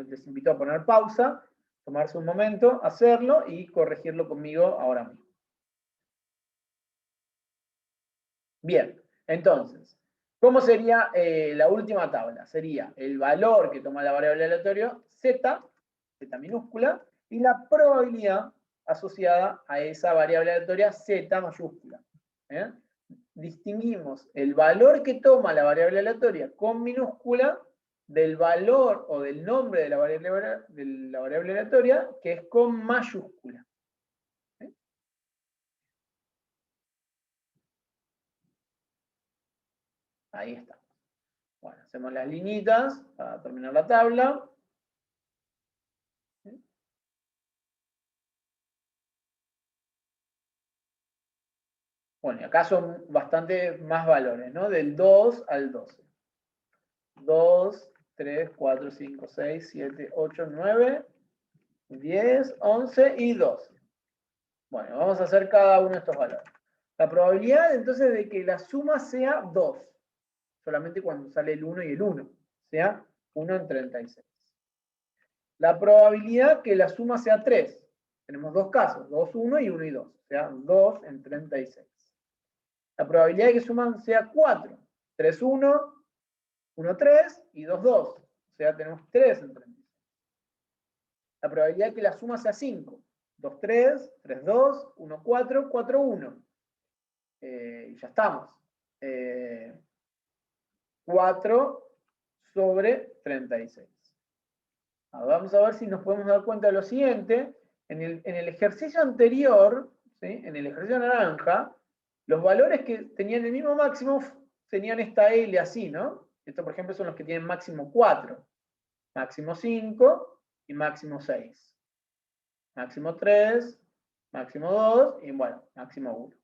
les invito a poner pausa, tomarse un momento, hacerlo y corregirlo conmigo ahora mismo. Bien, entonces, ¿cómo sería la última tabla? Sería el valor que toma la variable aleatoria z, z minúscula, y la probabilidad asociada a esa variable aleatoria z mayúscula. Distinguimos el valor que toma la variable aleatoria con minúscula del valor o del nombre de la variable aleatoria que es con mayúscula. Ahí está. Bueno, hacemos las liñitas para terminar la tabla. Bueno, y acá son bastante más valores, ¿no? Del 2 al 12. 2, 3, 4, 5, 6, 7, 8, 9, 10, 11 y 12. Bueno, vamos a hacer cada uno de estos valores. La probabilidad entonces de que la suma sea 2, solamente cuando sale el 1 y el 1, o sea, 1 en 36. La probabilidad que la suma sea 3, tenemos dos casos, 2, 1 y 1 y 2, o sea, 2 en 36. La probabilidad de que suman sea 4, 3, 1, 1, 3 y 2, 2, o sea, tenemos 3 en 36. La probabilidad de que la suma sea 5, 2, 3, 3, 2, 1, 4, 4, 1. Y ya estamos. 4 sobre 36. Ahora vamos a ver si nos podemos dar cuenta de lo siguiente. En el ejercicio anterior, ¿sí? En el ejercicio naranja, los valores que tenían el mismo máximo tenían esta L así, ¿no? Estos, por ejemplo, son los que tienen máximo 4, máximo 5 y máximo 6. Máximo 3, máximo 2 y bueno, máximo 1.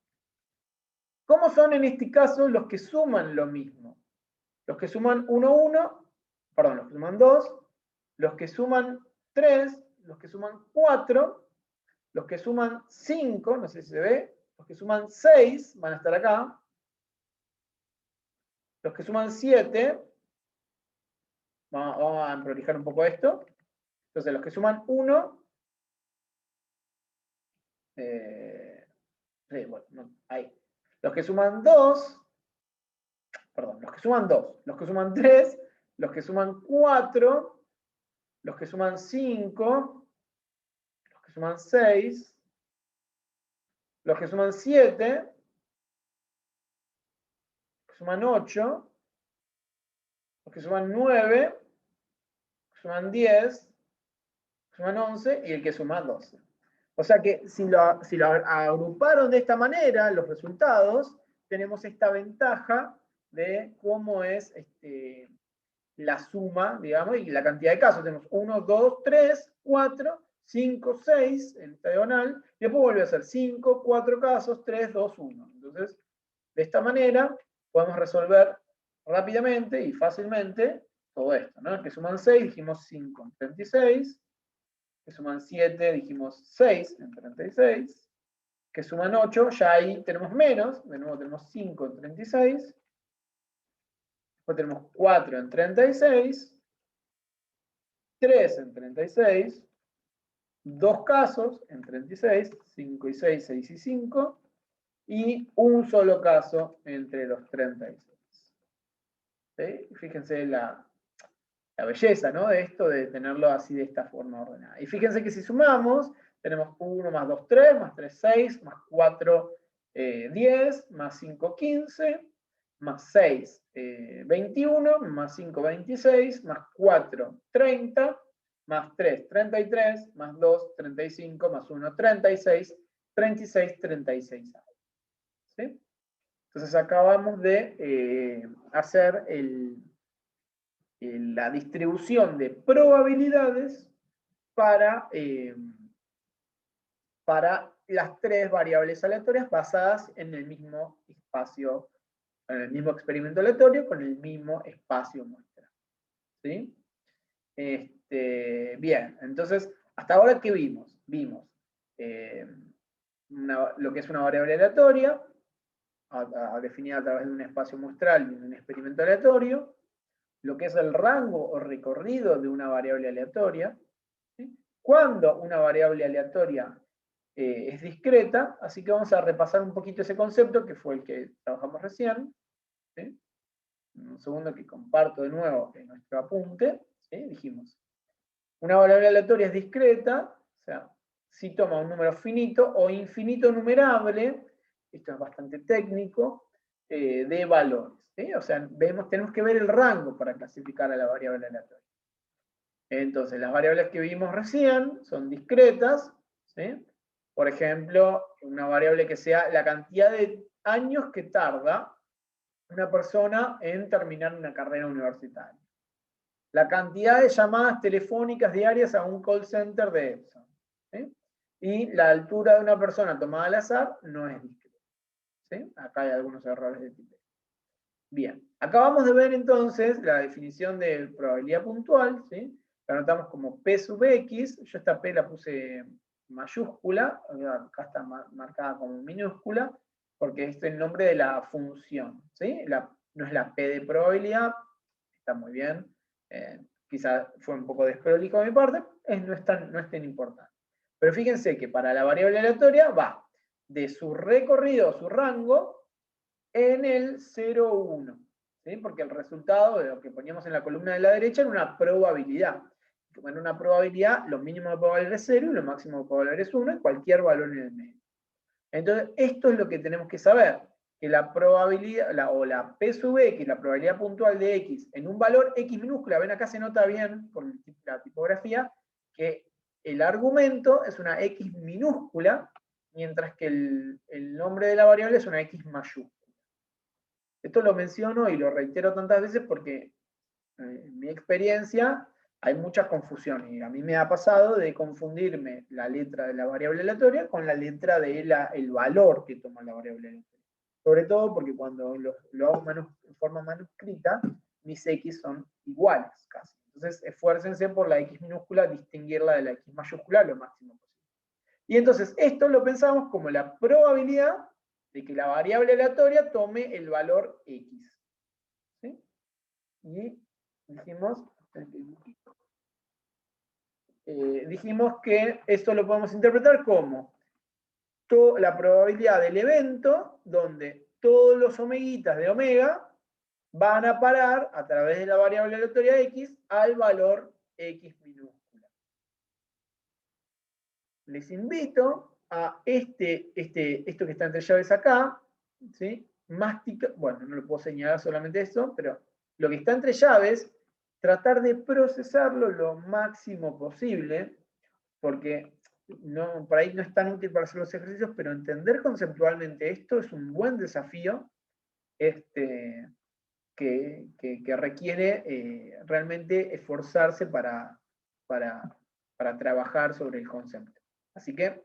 ¿Cómo son en este caso los que suman lo mismo? Los que suman 1, 1, perdón, los que suman 2, los que suman 3, los que suman 4, los que suman 5, no sé si se ve, los que suman 6 van a estar acá, los que suman 7, vamos a prolijar un poco esto, entonces los que suman 1, sí, bueno, no, ahí. Los que suman 2, perdón, los que suman 2, los que suman 3, los que suman 4, los que suman 5, los que suman 6, los que suman 7, los que suman 8, los que suman 9, los que suman 10, los que suman 11 y el que suma 12. O sea que si lo agruparon de esta manera los resultados, tenemos esta ventaja de cómo es la suma, digamos, y la cantidad de casos. Tenemos 1, 2, 3, 4, 5, 6 en esta diagonal, y después vuelve a ser 5, 4 casos, 3, 2, 1. Entonces, de esta manera podemos resolver rápidamente y fácilmente todo esto, ¿no? Que suman 6, dijimos 5 en 36, que suman 7, dijimos 6 en 36, que suman 8, ya ahí tenemos menos, de nuevo tenemos 5 en 36, después tenemos 4 en 36, 3 en 36, 2 casos en 36, 5 y 6, 6 y 5, y un solo caso entre los 36. ¿Sí? Fíjense la la belleza, ¿no? De esto, de tenerlo así de esta forma ordenada. Y fíjense que si sumamos, tenemos 1 más 2, 3, más 3, 6, más 4, 10, más 5, 15, más 6, 21, más 5, 26, más 4, 30, más 3, 33, más 2, 35, más 1, 36, 36, 36. ¿Sí? Entonces acabamos de hacer la distribución de probabilidades para las 3 variables aleatorias basadas en el mismo espacio, en el mismo experimento aleatorio con el mismo espacio muestra. ¿Sí? Bien, entonces, hasta ahora, ¿qué vimos? Vimos lo que es una variable aleatoria, definida a través de un espacio muestral y un experimento aleatorio, lo que es el rango o recorrido de una variable aleatoria, ¿sí? Cuando una variable aleatoria es discreta, así que vamos a repasar un poquito ese concepto que fue el que trabajamos recién. ¿Sí? Un segundo que comparto de nuevo en nuestro apunte. ¿Sí? Dijimos, una variable aleatoria es discreta, o sea, si toma un número finito o infinito numerable, esto es bastante técnico, de valores. ¿Sí? O sea, tenemos que ver el rango para clasificar a la variable aleatoria. Entonces, las variables que vimos recién son discretas, ¿sí? Por ejemplo, una variable que sea la cantidad de años que tarda una persona en terminar una carrera universitaria. La cantidad de llamadas telefónicas diarias a un call center de Epson. ¿Sí? Y la altura de una persona tomada al azar no es discreta. ¿Sí? Acá hay algunos errores de tipo. Bien, acabamos de ver entonces la definición de probabilidad puntual, ¿sí? La anotamos como P sub X, yo esta P la puse mayúscula, acá está marcada como minúscula, porque este es el nombre de la función, ¿sí? No es la P de probabilidad, está muy bien, quizás fue un poco desprolijo de mi parte, no es tan importante. Pero fíjense que para la variable aleatoria va de su recorrido, su rango, en el 0, 1. ¿Sí? Porque el resultado de lo que poníamos en la columna de la derecha era una probabilidad. En una probabilidad, lo mínimo que puede valer es 0 y lo máximo que puede valer es 1, y cualquier valor en el medio. Entonces, esto es lo que tenemos que saber, que la probabilidad, o la P sub X, la probabilidad puntual de X, en un valor X minúscula, ven acá se nota bien por la tipografía, que el argumento es una X minúscula, mientras que el nombre de la variable es una X mayúscula. Esto lo menciono y lo reitero tantas veces porque en mi experiencia hay mucha confusión y a mí me ha pasado de confundirme la letra de la variable aleatoria con la letra del valor que toma la variable aleatoria. Sobre todo porque cuando lo hago en forma manuscrita, mis X son iguales casi. Entonces esfuércense por la X minúscula, distinguirla de la X mayúscula lo máximo posible. Y entonces esto lo pensamos como la probabilidad de que la variable aleatoria tome el valor X. ¿Sí? Y dijimos que esto lo podemos interpretar como la probabilidad del evento donde todos los omeguitas de omega van a parar a través de la variable aleatoria X al valor X minúscula. Les invito a esto que está entre llaves acá, ¿sí? Bueno, no lo puedo señalar solamente eso, pero lo que está entre llaves, tratar de procesarlo lo máximo posible, porque por ahí no es tan útil para hacer los ejercicios, pero entender conceptualmente esto es un buen desafío que requiere realmente esforzarse para trabajar sobre el concepto. Así que,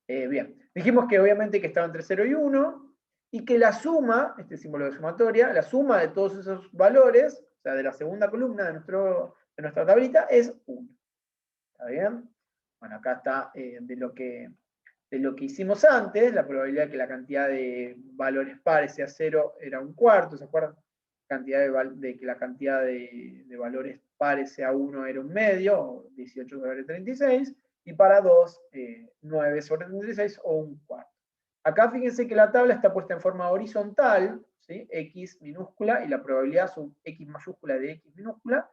bien, dijimos que obviamente que estaba entre 0 y 1, y que la suma, este símbolo de sumatoria, la suma de todos esos valores, o sea, de la segunda columna de nuestra tablita, es 1. ¿Está bien? Bueno, acá está de lo que hicimos antes, la probabilidad de que la cantidad de valores pares sea 0 era 1/4, ¿se acuerdan? De que la cantidad de valores pares sea 1 era 1/2, o 18 sobre 36, y para 2, 9 sobre 36, o 1/4. Acá fíjense que la tabla está puesta en forma horizontal, ¿sí? X minúscula y la probabilidad sub X mayúscula de X minúscula,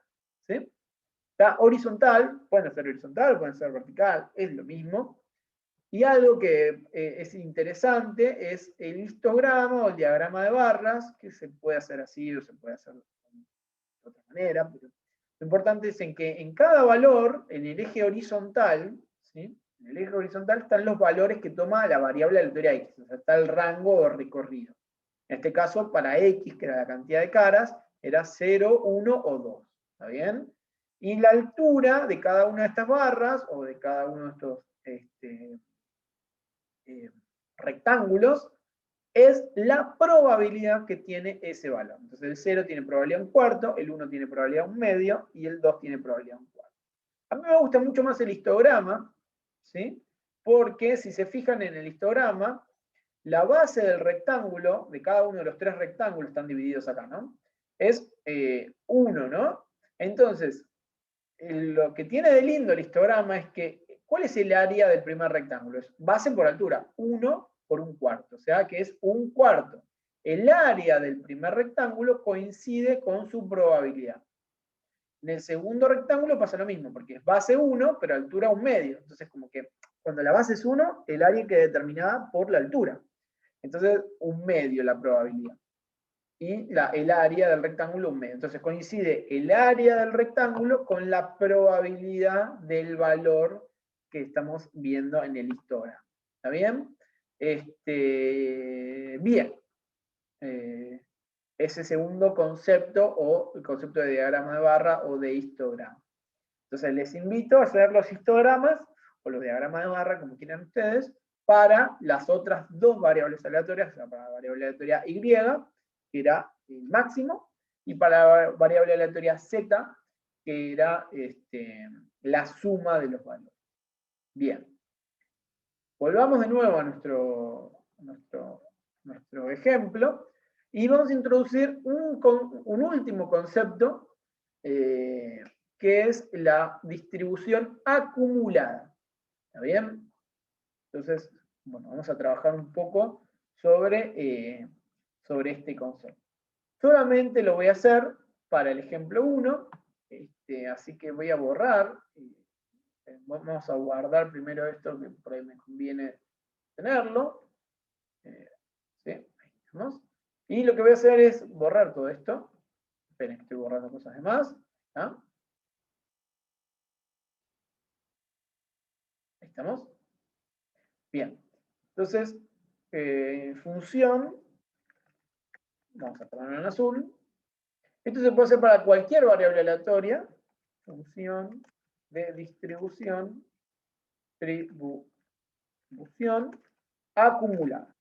¿sí? Acá horizontal, pueden ser horizontal, pueden ser vertical, es lo mismo. Y algo que es interesante es el histograma o el diagrama de barras, que se puede hacer así o se puede hacer de otra manera. Pero lo importante es en que en cada valor, en el eje horizontal, ¿sí? En el eje horizontal están los valores que toma la variable aleatoria x, o sea, está el rango o recorrido. En este caso, para x, que era la cantidad de caras, era 0, 1 o 2. ¿Está bien? Y la altura de cada una de estas barras, o de cada uno de estos rectángulos, es la probabilidad que tiene ese valor. Entonces el 0 tiene probabilidad 1/4, el 1 tiene probabilidad 1/2 y el 2 tiene probabilidad 1/4. A mí me gusta mucho más el histograma, ¿sí? Porque si se fijan en el histograma, la base del rectángulo, de cada uno de los 3 rectángulos, están divididos acá, ¿no? Es 1, ¿no? Entonces, lo que tiene de lindo el histograma es que, ¿cuál es el área del primer rectángulo? Es base por altura, 1 por 1/4, o sea que es 1/4. El área del primer rectángulo coincide con su probabilidad. En el segundo rectángulo pasa lo mismo, porque es base 1, pero altura 1/2. Entonces, como que cuando la base es 1, el área queda determinada por la altura. Entonces, 1/2 la probabilidad. Y el área del rectángulo 1/2. Entonces coincide el área del rectángulo con la probabilidad del valor que estamos viendo en el histograma. ¿Está bien? Bien. Ese segundo concepto, o el concepto de diagrama de barra o de histograma. Entonces les invito a hacer los histogramas o los diagramas de barra, como quieran ustedes, para las otras dos variables aleatorias, o sea, para la variable aleatoria y, que era el máximo, y para la variable aleatoria z, que era la suma de los valores. Bien. Volvamos de nuevo a nuestro ejemplo, y vamos a introducir un último concepto, que es la distribución acumulada. ¿Está bien? Entonces, bueno, vamos a trabajar un poco sobre este concepto. Solamente lo voy a hacer para el ejemplo 1, así que voy a borrar. Vamos a guardar primero esto, que por ahí me conviene tenerlo. ¿Sí? Ahí estamos. Y lo que voy a hacer es borrar todo esto. Esperen, que estoy borrando cosas de más. ¿Ah? Ahí estamos. Bien. Entonces, función, vamos a ponerlo en azul. Esto se puede hacer para cualquier variable aleatoria. Función de distribución acumulada.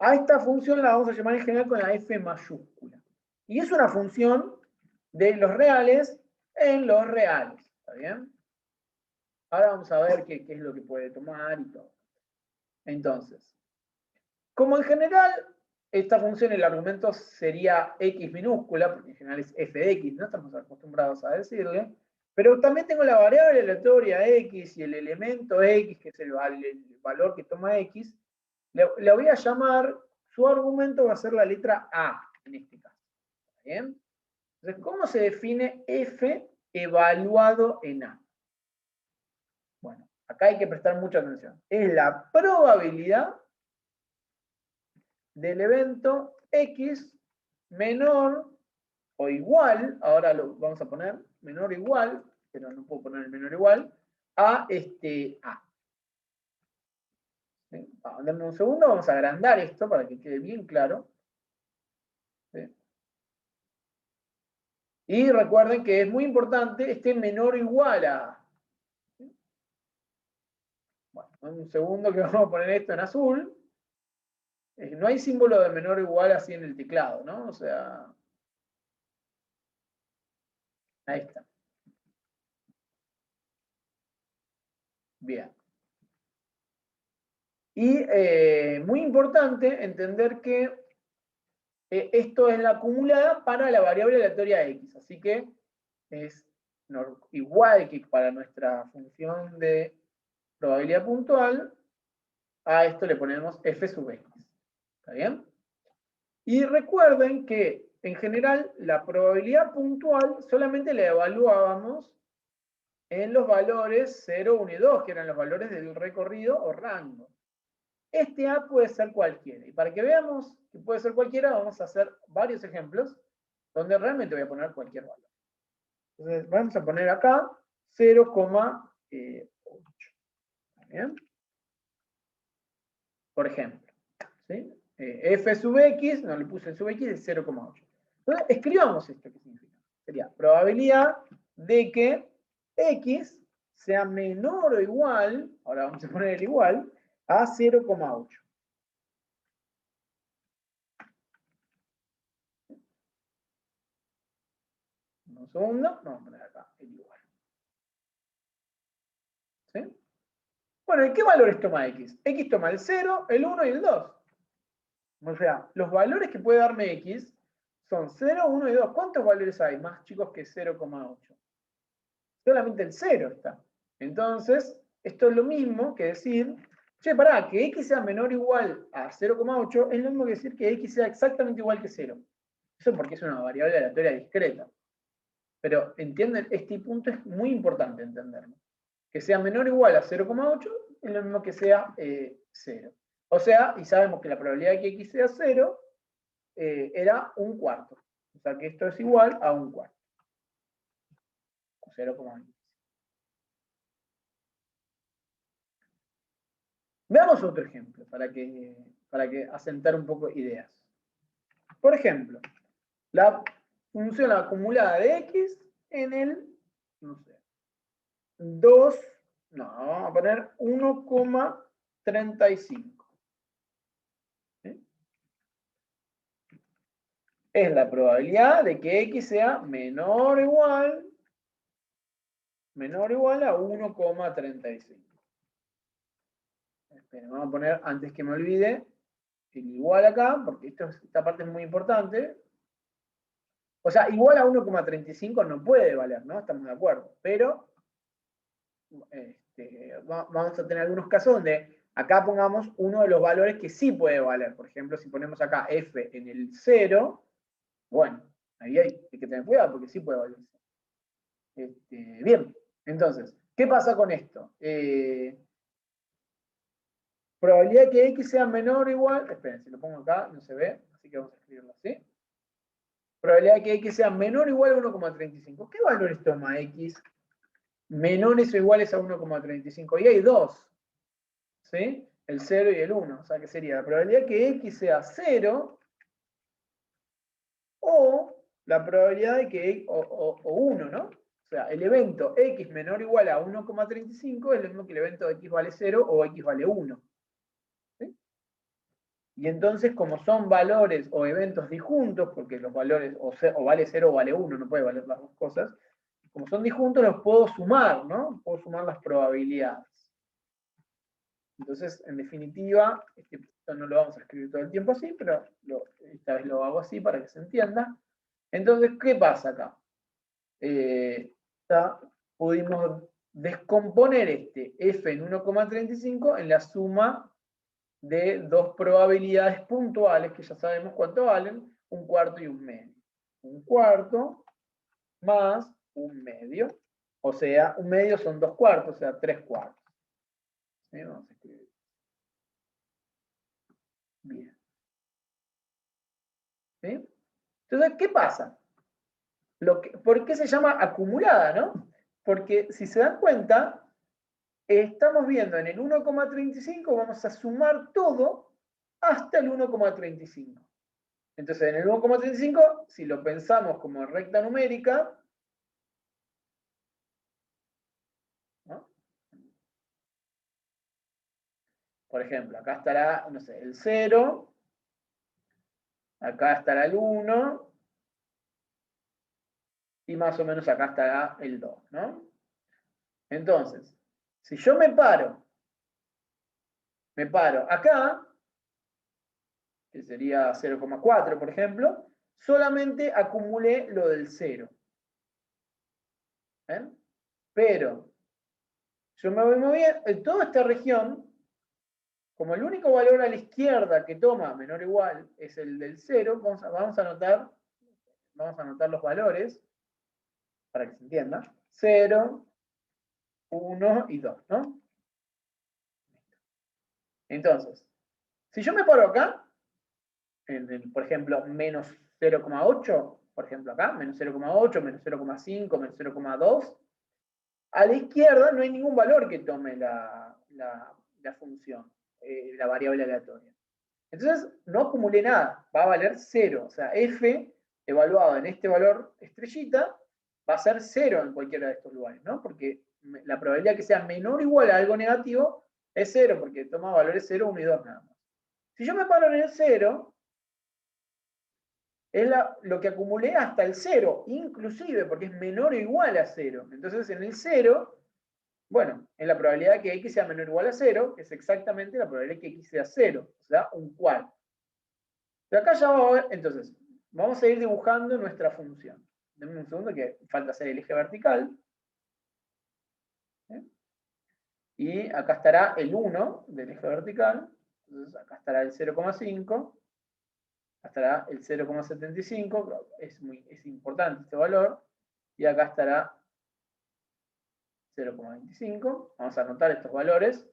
A esta función la vamos a llamar en general con la F mayúscula. Y es una función de los reales en los reales. ¿Está bien? Ahora vamos a ver qué es lo que puede tomar y todo. Entonces, como en general esta función, el argumento sería x minúscula, porque en general es f de x, no estamos acostumbrados a decirle, pero también tengo la variable aleatoria x y el elemento x, que es el valor que toma x, le voy a llamar, su argumento va a ser la letra A, en este caso. ¿Bien? Entonces, ¿cómo se define f evaluado en A? Bueno, acá hay que prestar mucha atención. Es la probabilidad del evento x menor o igual, ahora lo vamos a poner menor o igual, pero no puedo poner el menor o igual, a A. ¿Sí? Dame un segundo, vamos a agrandar esto para que quede bien claro. ¿Sí? Y recuerden que es muy importante este menor o igual a. ¿Sí? Bueno, un segundo que vamos a poner esto en azul. No hay símbolo de menor o igual así en el teclado, ¿no? O sea, ahí está. Bien. Y muy importante entender que esto es la acumulada para la variable aleatoria x. Así que es igual que para nuestra función de probabilidad puntual, a esto le ponemos f sub x. ¿Está bien? Y recuerden que en general, la probabilidad puntual solamente la evaluábamos en los valores 0, 1 y 2, que eran los valores del recorrido o rango. Este A puede ser cualquiera. Y para que veamos que puede ser cualquiera, vamos a hacer varios ejemplos donde realmente voy a poner cualquier valor. Entonces, vamos a poner acá 0,8. ¿Bien? Por ejemplo, ¿sí? F sub x, no le puse el sub x, es 0,8. Entonces, escribamos esto. ¿Qué significa? Sería probabilidad de que x sea menor o igual, ahora vamos a poner el igual, a 0,8. Un segundo, vamos a poner acá el igual. ¿Sí? Bueno, ¿y qué valores toma x? X toma el 0, el 1 y el 2. O sea, los valores que puede darme x son 0, 1 y 2. ¿Cuántos valores hay más chicos que 0,8? Solamente el 0 está. Entonces, esto es lo mismo que decir, che, pará, que x sea menor o igual a 0,8 es lo mismo que decir que x sea exactamente igual que 0. Eso porque es una variable aleatoria discreta. Pero, ¿entienden? Este punto es muy importante entenderlo. Que sea menor o igual a 0,8 es lo mismo que sea 0. O sea, y sabemos que la probabilidad de que x sea 0 era un cuarto. O sea que esto es igual a un cuarto. 0,1. Veamos otro ejemplo para que asentar un poco ideas. Por ejemplo, la función acumulada de x en el, no sé, 2, no, vamos a poner 1,35. ¿Sí? Es la probabilidad de que x sea menor o igual a 1,35. Esperen, vamos a poner, antes que me olvide, el igual acá, porque esta parte es muy importante. O sea, igual a 1,35 no puede valer, ¿no? Estamos de acuerdo. Pero vamos a tener algunos casos donde acá pongamos uno de los valores que sí puede valer. Por ejemplo, si ponemos acá f en el 0, bueno, ahí hay que tener cuidado porque sí puede valer. Bien, entonces, ¿qué pasa con esto? Probabilidad que x sea menor o igual, esperen, si lo pongo acá no se ve, así que vamos a escribirlo así. Probabilidad de que x sea menor o igual a 1,35. ¿Qué valores toma x menores o iguales a 1,35? Y hay dos, ¿sí? El 0 y el 1. O sea, que sería la probabilidad que x sea 0 o la probabilidad de que o 1, ¿no? O sea, el evento x menor o igual a 1,35 es lo mismo que el evento x vale 0 o x vale 1. ¿Sí? Y entonces, como son valores o eventos disjuntos, porque los valores o vale 0 o vale 1, no puede valer las dos cosas, como son disjuntos los puedo sumar, ¿no? Puedo sumar las probabilidades. Entonces, en definitiva, esto no lo vamos a escribir todo el tiempo así, pero esta vez lo hago así para que se entienda. Entonces, ¿qué pasa acá? Pudimos descomponer este f en 1,35 en la suma de dos probabilidades puntuales, que ya sabemos cuánto valen, un cuarto y un medio. Un cuarto más un medio. O sea, un medio son 2 cuartos, o sea, 3 cuartos. ¿Sí? Vamos a escribir. Bien. ¿Sí? Entonces, ¿qué pasa? ¿Por qué se llama acumulada, no? Porque si se dan cuenta, estamos viendo en el 1,35, vamos a sumar todo hasta el 1,35. Entonces, en el 1,35, si lo pensamos como recta numérica, ¿no? Por ejemplo, acá estará, no sé, el 0, acá estará el 1, y más o menos acá estará el 2, ¿no? Entonces, si yo me paro acá, que sería 0,4, por ejemplo, solamente acumulé lo del 0. ¿Ven? Pero yo me voy moviendo, en toda esta región, como el único valor a la izquierda que toma menor o igual es el del 0, vamos a anotar vamos a anotar los valores para que se entienda. 0, 1 y 2, ¿no? Entonces, si yo me paro acá, por ejemplo, menos 0,8, por ejemplo acá, menos 0,8, menos 0,5, menos 0,2, a la izquierda no hay ningún valor que tome la función, la variable aleatoria. Entonces, no acumulé nada, va a valer 0. O sea, f evaluado en este valor estrellita va a ser 0 en cualquiera de estos lugares, ¿no? Porque la probabilidad que sea menor o igual a algo negativo es 0, porque toma valores 0, 1 y 2 nada más. Si yo me paro en el 0, es lo que acumulé hasta el 0, inclusive, porque es menor o igual a 0. Entonces, en el 0, bueno, en la probabilidad que x sea menor o igual a 0, es exactamente la probabilidad que x sea 0, o sea, un cuarto. Pero acá ya vamos a ver, entonces, vamos a ir dibujando nuestra función. Denme un segundo que falta hacer el eje vertical. ¿Eh? Y acá estará el 1 del eje vertical. Entonces acá estará el 0,5. Acá estará el 0,75. Es importante este valor. Y acá estará 0,25. Vamos a anotar estos valores.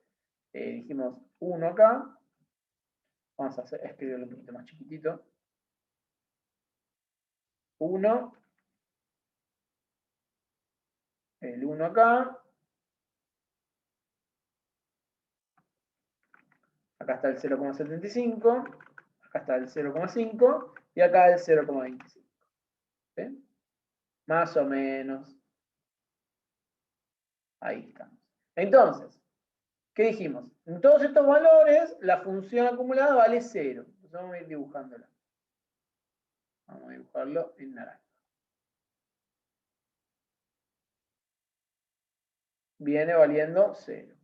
Dijimos 1 acá. Vamos a escribirlo un poquito más chiquitito. 1. El 1 acá. Acá está el 0,75. Acá está el 0,5. Y acá el 0,25. ¿Sí? Más o menos. Ahí estamos. Entonces, ¿qué dijimos? En todos estos valores, la función acumulada vale 0. Entonces vamos a ir dibujándola. Vamos a dibujarlo en naranja. Viene valiendo 0.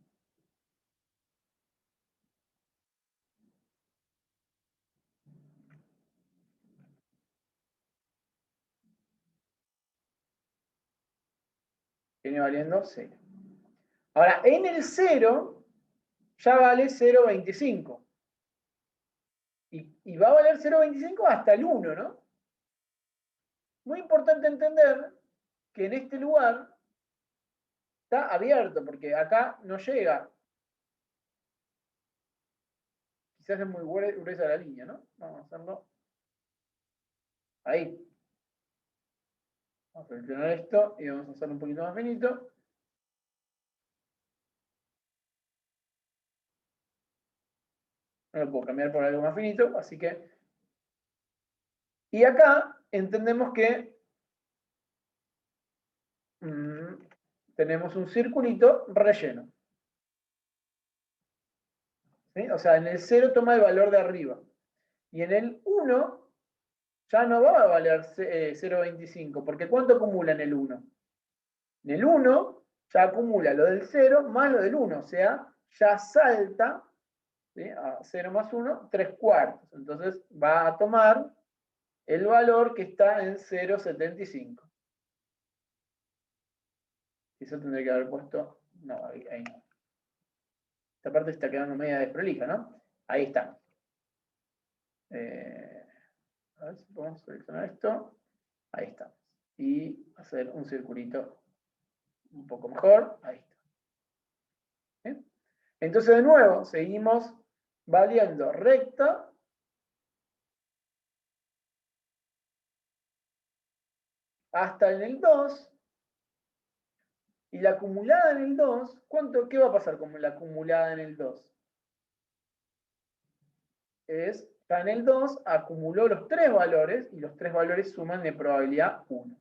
Viene valiendo 0. Ahora, en el 0 ya vale 0,25. Y va a valer 0,25 hasta el 1, ¿no? Muy importante entender que en este lugar está abierto, porque acá no llega. Quizás es muy gruesa la línea, ¿no? Vamos a hacerlo ahí. Vamos a seleccionar esto y vamos a hacerlo un poquito más finito. No lo puedo cambiar por algo más finito, así que... Y acá entendemos que tenemos un circulito relleno. ¿Sí? O sea, en el 0 toma el valor de arriba. Y en el 1 ya no va a valer 0,25, porque ¿cuánto acumula en el 1? En el 1 ya acumula lo del 0 más lo del 1, o sea, ya salta, ¿sí?, a 0 más 1, 3 cuartos. Entonces va a tomar el valor que está en 0,75. Eso tendría que haber puesto, no, ahí no. Esta parte está quedando media desprolija, ¿no? Ahí está. A ver si podemos seleccionar esto. Ahí está. Y hacer un circulito un poco mejor. Ahí está. ¿Bien? Entonces, de nuevo, seguimos valiendo recta hasta en el 2. Y la acumulada en el 2, ¿qué va a pasar con la acumulada en el 2? Está en el 2, acumuló los 3 valores y los 3 valores suman de probabilidad 1.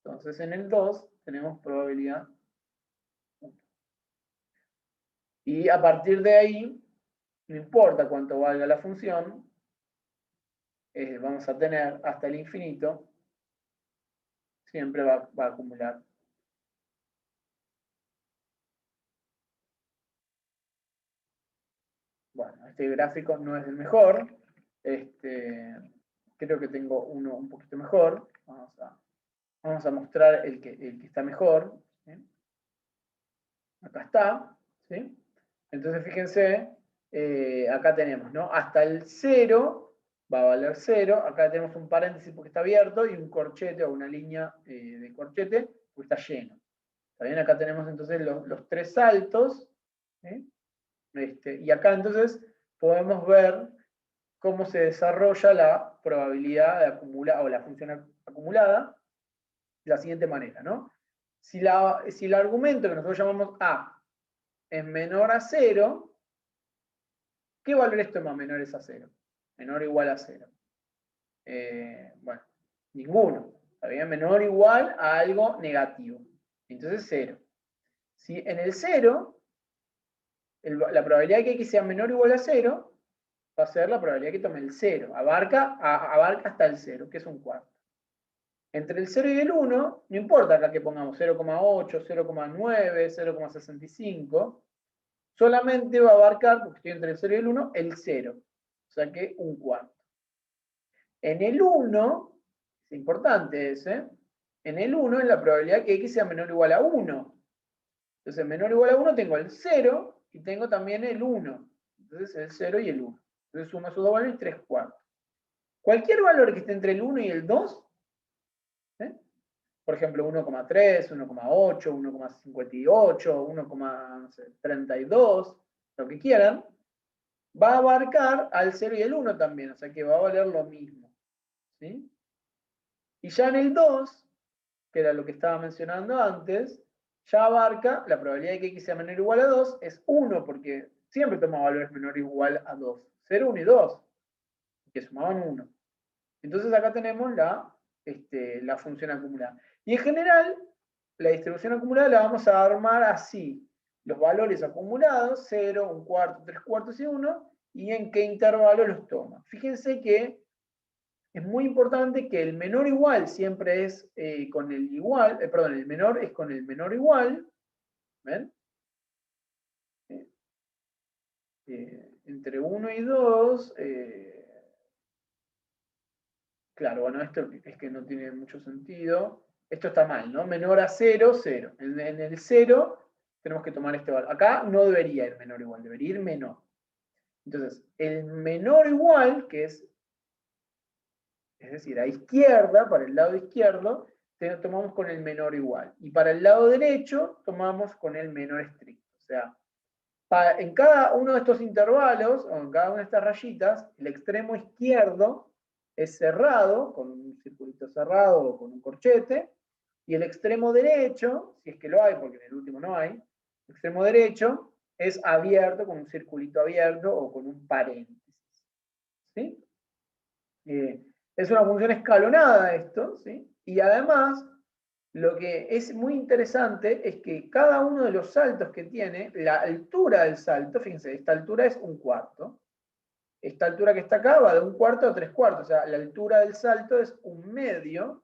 Entonces en el 2 tenemos probabilidad 1. Y a partir de ahí, no importa cuánto valga la función, vamos a tener hasta el infinito, siempre va a acumular. Bueno, este gráfico no es el mejor. Creo que tengo uno un poquito mejor. Vamos a mostrar el que está mejor. ¿Sí? Acá está. ¿Sí? Entonces, fíjense, acá tenemos, ¿no? Hasta el 0 va a valer 0. Acá tenemos un paréntesis porque está abierto y un corchete o una línea de corchete porque está lleno. ¿Está bien? Acá tenemos entonces los 3 saltos. Y acá entonces podemos ver cómo se desarrolla la probabilidad de acumular, o la función acumulada, de la siguiente manera, ¿no? Si el argumento que nosotros llamamos A es menor a 0, ¿qué valores toma menores a 0? Menor o igual a 0. Bueno, ninguno. ¿Está bien? Menor o igual a algo negativo. Entonces 0. Si en el 0, la probabilidad de que X sea menor o igual a 0, va a ser la probabilidad que tome el 0. Abarca hasta el 0, que es un cuarto. Entre el 0 y el 1, no importa acá que pongamos 0,8, 0,9, 0,65, solamente va a abarcar, porque estoy entre el 0 y el 1, el 0. O sea que un cuarto. En el 1, es importante ese, en el 1 es la probabilidad que X sea menor o igual a 1. Entonces, menor o igual a 1 tengo el 0 y tengo también el 1. Entonces, el 0 y el 1. Entonces, sumo esos dos valores, 3 cuartos. Cualquier valor que esté entre el 1 y el 2, por ejemplo, 1,3, 1,8, 1,58, 1,32, lo que quieran, va a abarcar al 0 y el 1 también, o sea que va a valer lo mismo. ¿Sí? Y ya en el 2, que era lo que estaba mencionando antes, ya abarca la probabilidad de que X sea menor o igual a 2, es 1, porque siempre toma valores menor o igual a 2. 0, 1 y 2, que sumaban 1. Entonces acá tenemos la función acumulada. Y en general, la distribución acumulada la vamos a armar así. Los valores acumulados, 0, 1 cuarto, 3 cuartos y 1, y en qué intervalo los toma. Fíjense que es muy importante que el menor igual siempre es con el igual, perdón, el menor es con el menor igual. ¿Ven? Entre 1 y 2, claro, bueno, esto es que no tiene mucho sentido. Esto está mal, ¿no? Menor a 0, 0. En el 0 tenemos que tomar este valor. Acá no debería ir menor o igual, debería ir menor. Entonces, el menor o igual, que es decir, a izquierda, para el lado izquierdo, tomamos con el menor o igual. Y para el lado derecho, tomamos con el menor estricto. O sea, en cada uno de estos intervalos, o en cada una de estas rayitas, el extremo izquierdo es cerrado, con un circulito cerrado o con un corchete, y el extremo derecho, si es que lo hay, porque en el último no hay, el extremo derecho es abierto, con un circulito abierto o con un paréntesis. ¿Sí? Es una función escalonada esto, ¿sí? Y además, lo que es muy interesante es que cada uno de los saltos que tiene, la altura del salto, fíjense, esta altura es un cuarto. Esta altura que está acá va de un cuarto a 3 cuartos, o sea, la altura del salto es un medio,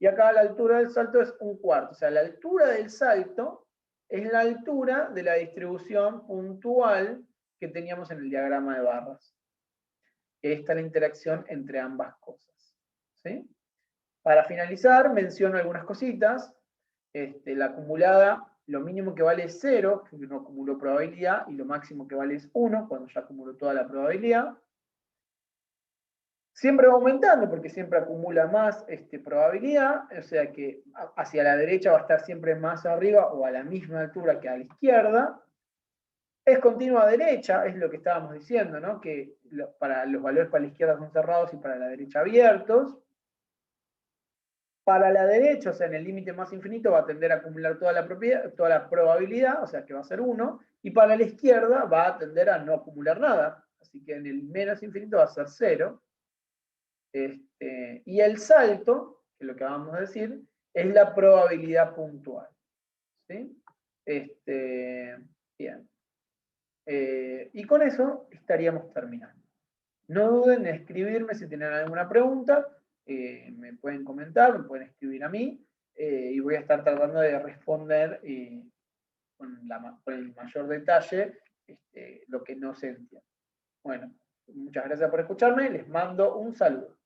y acá la altura del salto es un cuarto. O sea, la altura del salto es la altura de la distribución puntual que teníamos en el diagrama de barras. Esta es la interacción entre ambas cosas. ¿Sí? Para finalizar, menciono algunas cositas. La acumulada, lo mínimo que vale es 0, que no acumuló probabilidad, y lo máximo que vale es 1, cuando ya acumuló toda la probabilidad. Siempre va aumentando, porque siempre acumula más probabilidad, o sea que hacia la derecha va a estar siempre más arriba o a la misma altura que a la izquierda. Es continua derecha, es lo que estábamos diciendo, ¿no? Que para los valores para la izquierda son cerrados y para la derecha abiertos. Para la derecha, o sea, en el límite más infinito, va a tender a acumular toda la probabilidad, o sea, que va a ser 1, y para la izquierda va a tender a no acumular nada, así que en el menos infinito va a ser 0. Y el salto, que es lo que vamos a decir, es la probabilidad puntual. ¿Sí? Bien. Y con eso estaríamos terminando. No duden en escribirme si tienen alguna pregunta, me pueden comentar, me pueden escribir a mí, y voy a estar tratando de responder con el mayor detalle lo que no se entiende. Bueno, muchas gracias por escucharme, les mando un saludo.